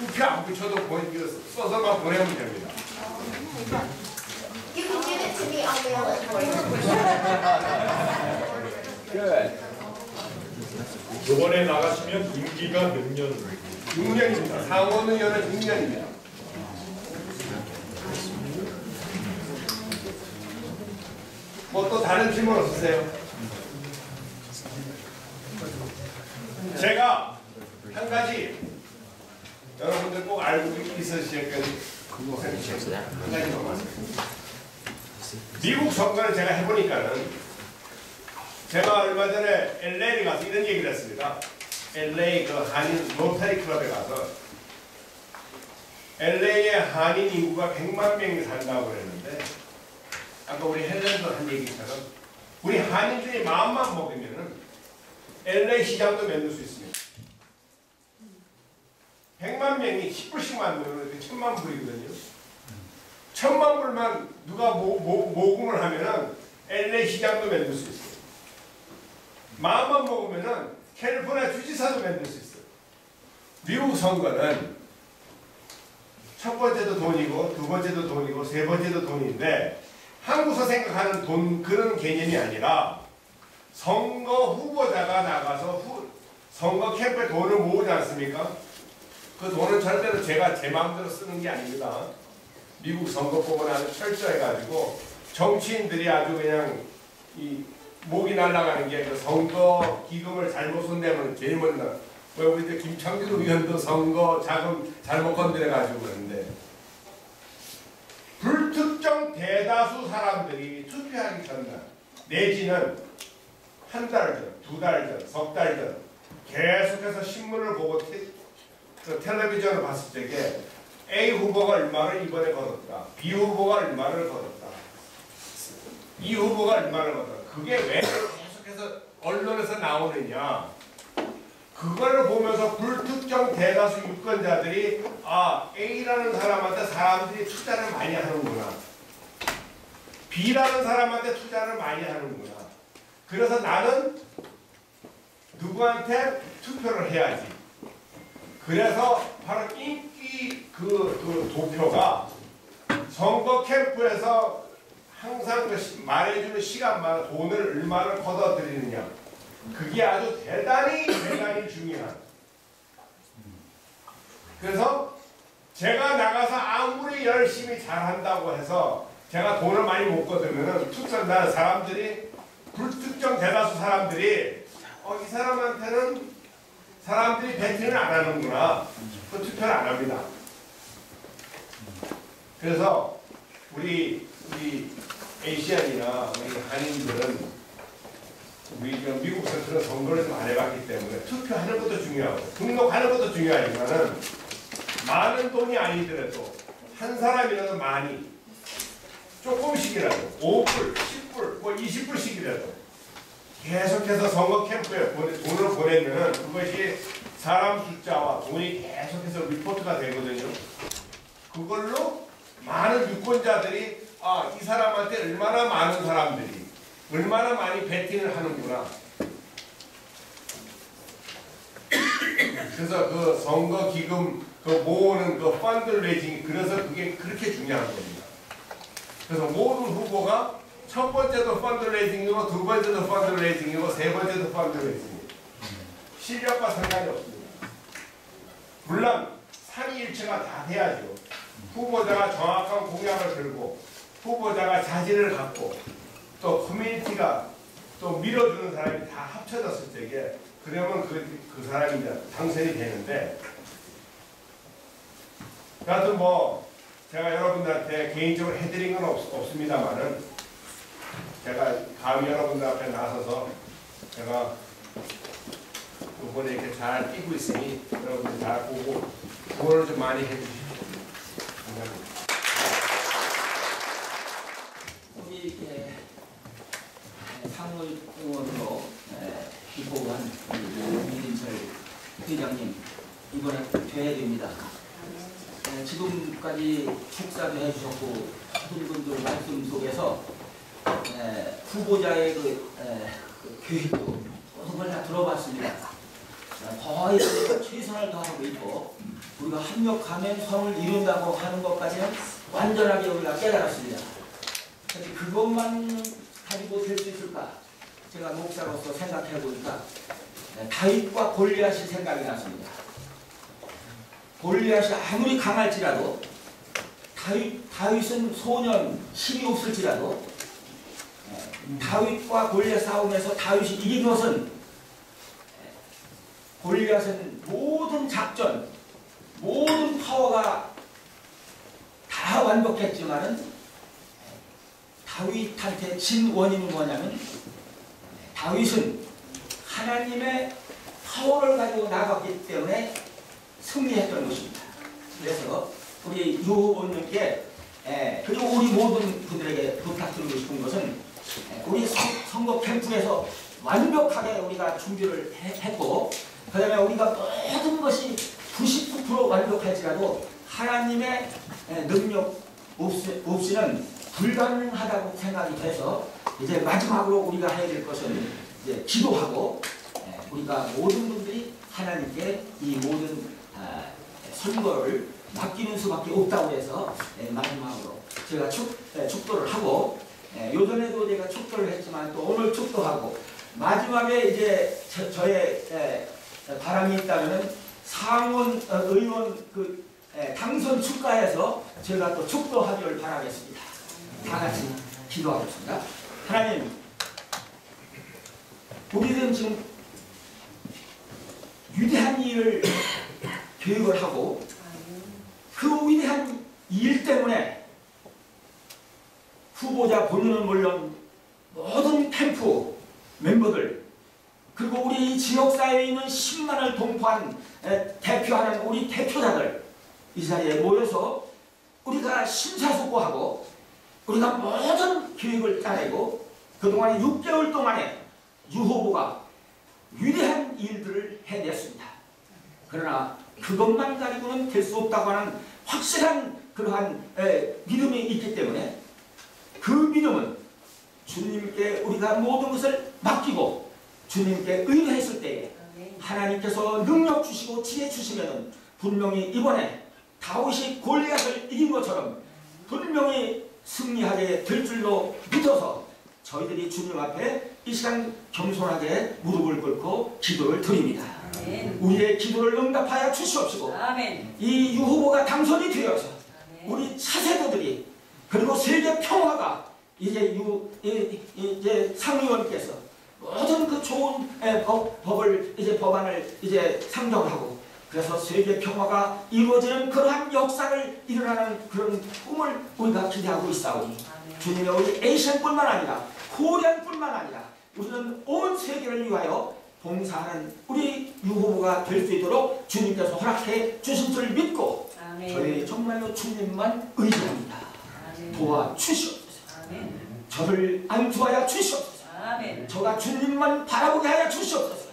S7: 우표 안 붙여도 써서만 보내면 됩니다.
S8: You can give it to me. I'll mail it for you.
S10: 이번에 나가시면 임기가 몇 년?
S7: 6년입니다. 상원 의원은 6년입니다. 뭐 또 다른 질문 없으세요? 제가 한 가지 여러분들 꼭 알고 있으실 거예요. 한 가지만 말씀드립니다. 미국 선거를 제가 해보니까는 제가 얼마 전에 LA에 가서 이런 얘기를 했습니다. LA 그 한인 로터리 클럽에 가서 LA의 한인 인구가 100만 명이 산다고 그랬는데 아까 우리 헬렌도 한 얘기처럼 우리 한인들이 마음만 먹으면은 LA 시장도 만들 수 있습니다. 100만 명이 10불씩 만들면 1000만 불이거든요. 1000만 불만 누가 모금을 하면은 LA 시장도 만들 수 있어요. 마음만 먹으면은 캘리포니아 주지사도 만들 수 있어요. 미국 선거는 첫 번째도 돈이고 두 번째도 돈이고 세 번째도 돈인데 한국에서 생각하는 돈 그런 개념이 아니라 선거 후보자가 나가서 선거 캠프에 돈을 모으지 않습니까? 그 돈은 절대로 제가 제 마음대로 쓰는 게 아닙니다. 미국 선거법은 아주 철저해가지고 정치인들이 아주 그냥 이 목이 날아가는 게 그 선거 기금을 잘못 손대면 제일 먼저 왜 우리 이제 김창규 의원도 선거 자금 잘못 건드려가지고 그러는데 불특정 대다수 사람들이 투표하기 전날 내지는 한 달 전, 두 달 전, 석 달 전 계속해서 신문을 보고 텔레비전을 봤을 적에 A 후보가 얼마를 이번에 걸었다. B 후보가 얼마를 걸었다. 이 후보가 얼마를 걸었다. 그게 왜 계속해서 언론에서 나오느냐. 그걸 보면서 불특정 대다수 유권자들이 A라는 사람한테 사람들이 투자를 많이 하는구나. B라는 사람한테 투자를 많이 하는구나. 그래서 나는 누구한테 투표를 해야지. 그래서 바로 인기 그 도표가 선거 캠프에서 항상 그 말해주는 시간마다 돈을 얼마를 걷어들이느냐. 그게 아주 대단히 중요한. 그래서 제가 나가서 아무리 열심히 잘한다고 해서 제가 돈을 많이 못 거두면은 투표한다는 사람들이 불특정 대다수 사람들이 이 사람한테는 사람들이 배팅을 안 하는구나. 그 투표를 안 합니다. 그래서 우리 에이시안이나 우리 한인들은 우리 미국에서 그런 선거를 좀 안 해봤기 때문에 투표하는 것도 중요하고 등록하는 것도 중요하지만은 많은 돈이 아니더라도 한 사람이라도 많이 조금씩이라도 5불, 10불, 뭐 20불씩이라도 계속해서 선거 캠프에 돈을 보내면 그것이 사람 숫자와 돈이 계속해서 리포트가 되거든요. 그걸로 많은 유권자들이 이 사람한테 얼마나 많은 사람들이 얼마나 많이 베팅을 하는구나. 그래서 그 선거 기금 그 모으는 그 펀드레이징이 그래서 그게 그렇게 중요한 겁니다. 그래서 모든 후보가 첫 번째도 펀드레이징이고 두 번째도 펀드레이징이고 세 번째도 펀드레이징이고 실력과 상관이 없습니다. 물론 삼위일체가 다 돼야죠. 후보자가 정확한 공약을 들고 후보자가 자질을 갖고 또 커뮤니티가 또 밀어주는 사람이 다 합쳐졌을 때에 그러면 그 사람이 이제 당선이 되는데, 하여튼 뭐 제가 여러분들한테 개인적으로 해드린 건 없습니다만은 제가 감히 여러분들 앞에 나서서 제가 이번에 이렇게 잘 뛰고 있으니 여러분들 잘 보고 응원을 좀 많이 해주십시오. 감사합니다.
S11: 우리 상을 의원으로 입법한 이인철 회장님 이번에 퇴회됩니다. 지금까지 축사도 해주셨고 모든 분들 말씀 속에서 후보자의 그 계획도 모든 걸 다 들어봤습니다. 거의 최선을 다하고 있고 우리가 합력하면 성을 이룬다고 하는 것까지는 완전하게 우리가 깨달았습니다. 그것만 가지고 될 수 있을까? 제가 목사로서 생각해 보니까 다윗과 골리앗이 생각이 났습니다. 골리앗이 아무리 강할지라도 다윗은 소년 힘이 없을지라도 다윗과 골리앗 싸움에서 다윗이 이긴 것은 골리앗은 모든 작전, 모든 파워가 다 완벽했지만은 다윗한테 진 원인은 뭐냐면 다윗은 하나님의 파워를 가지고 나갔기 때문에 승리했던 것입니다. 그래서 우리 유 후보님께 그리고 우리 모든 분들에게 부탁드리고 싶은 것은 우리 선거 캠프에서 완벽하게 우리가 준비를 했고 그 다음에 우리가 모든 것이 99% 완벽할지라도 하나님의 능력 없이는 불가능하다고 생각이 돼서 이제 마지막으로 우리가 해야 될 것은 이제 기도하고 우리가 모든 분들이 하나님께 이 모든 선거를 맡기는 수밖에 없다고 해서 마지막으로 제가 축도를 하고 요전에도 제가 축도를 했지만 또 오늘 축도하고 마지막에 이제 저의 바람이 있다면 상원 의원 그 당선 축가해서 제가 또 축도하기를 바라겠습니다. 다 같이 기도하겠습니다. 하나님, 우리는 지금 위대한 일을 계획을 하고 그 위대한 일 때문에 후보자 본인은 물론 모든 캠프 멤버들 그리고 우리 지역사회에 있는 10만을 동포한 대표하는 우리 대표자들 이 자리에 모여서 우리가 심사숙고하고 우리가 모든 계획을 짜내고 그동안 6개월 동안에 유 후보가 위대한 일들을 해냈습니다. 그러나 그것만 가지고는 될 수 없다고 하는 확실한 그러한 믿음이 있기 때문에 그 믿음은 주님께 우리가 모든 것을 맡기고 주님께 의뢰했을 때에 하나님께서 능력 주시고 지혜 주시면 분명히 이번에 다윗이 골리앗을 이긴 것처럼 분명히 승리하게 될 줄로 믿어서 저희들이 주님 앞에 이 시간 겸손하게 무릎을 꿇고 기도를 드립니다. 아멘. 우리의 기도를 응답하여 주시옵시고 아멘. 이 유 후보가 당선이 되어서 아멘. 우리 차세대들이 그리고 세계 평화가 이제 이제 상의원께서 모든 그 좋은 법을 이제 법안을 이제 상정하고 그래서 세계 평화가 이루어지는 그러한 역사를 일어나는 그런 꿈을 우리가 기대하고 있사오니 주님의 우리 에이시안뿐만 아니라 코리안뿐만 아니라 우리는 온 세계를 위하여 봉사하는 우리 유 후보가 될 수 있도록 주님께서 허락해 주신 줄 믿고 아멘. 저희 정말로 주님만 의지합니다. 도와주시옵소서. 저를 안수하여 주시옵소서. 저가 주님만 바라보게 하여 주시옵소서.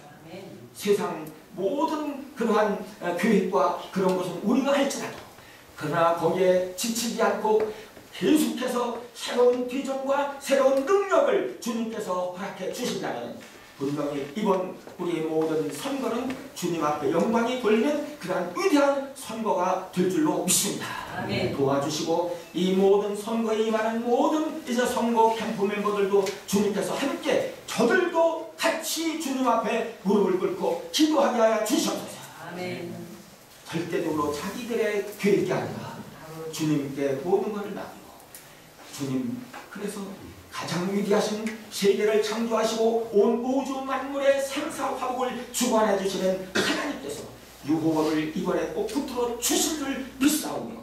S11: 세상 모든 그러한 계획과 그런 것은 우리가 할지라도 그러나 거기에 지치지 않고 계속해서 새로운 비전과 새로운 능력을 주님께서 허락해 주신다면 분명히 이번 우리의 모든 선거는 주님 앞에 영광이 돌리는 그러한 위대한 선거가 될 줄로 믿습니다. 도와주시고 이 모든 선거에 임하는 모든 이제 선거 캠프 멤버들도 주님께서 함께 저들도 같이 주님 앞에 무릎을 꿇고 기도하게 하여 주시옵소서. 절대적으로 자기들의 계획이 아니라 주님께 모든 것을 맡기고 주님 그래서 가장 위대하신 세계를 창조하시고 온 우주 만물의 생사화복을 주관해 주시는 하나님께서 유호를 이번에 꼭 붙들어 주신 줄 믿사오며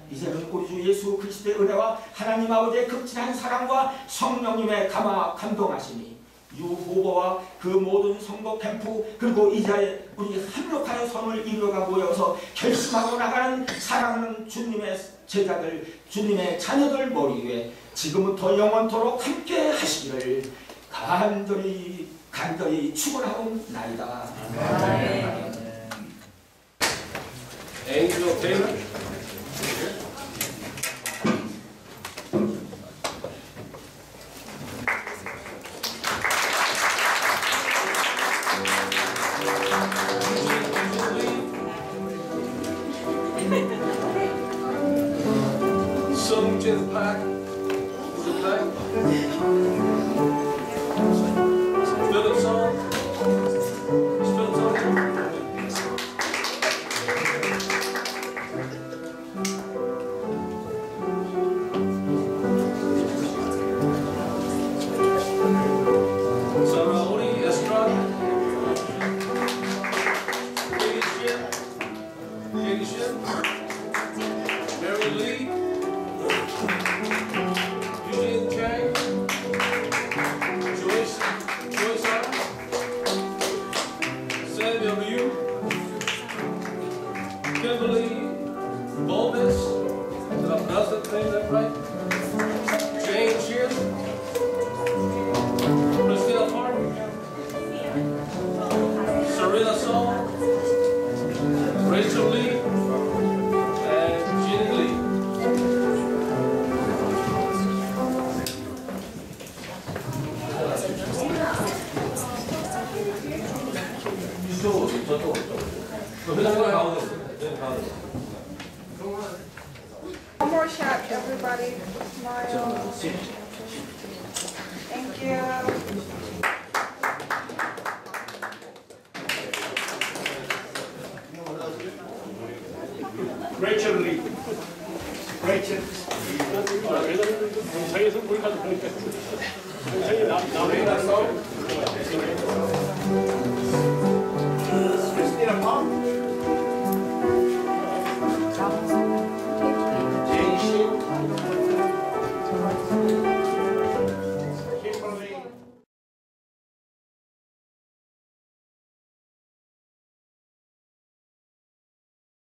S11: 이제는 우리 주 예수 그리스도의 은혜와 하나님 아버지의 극진한 사랑과 성령님의 감동하심이 유후보와 그 모든 선거 캠프 그리고 이자에 우리 합력하여 선을 이루어가 모여서 결심하고 나가는 사랑하는 주님의 제자들 주님의 자녀들 머리 위에 지금부터 영원토록 함께 하시기를 간절히 축원하옵나이다.
S1: Angel of David. Sung Park. Philip Song.
S12: One more shot, everybody. Smile. Thank you.
S3: Rachel Lee. Rachel. 영상에서 보니까 영상이 나오네.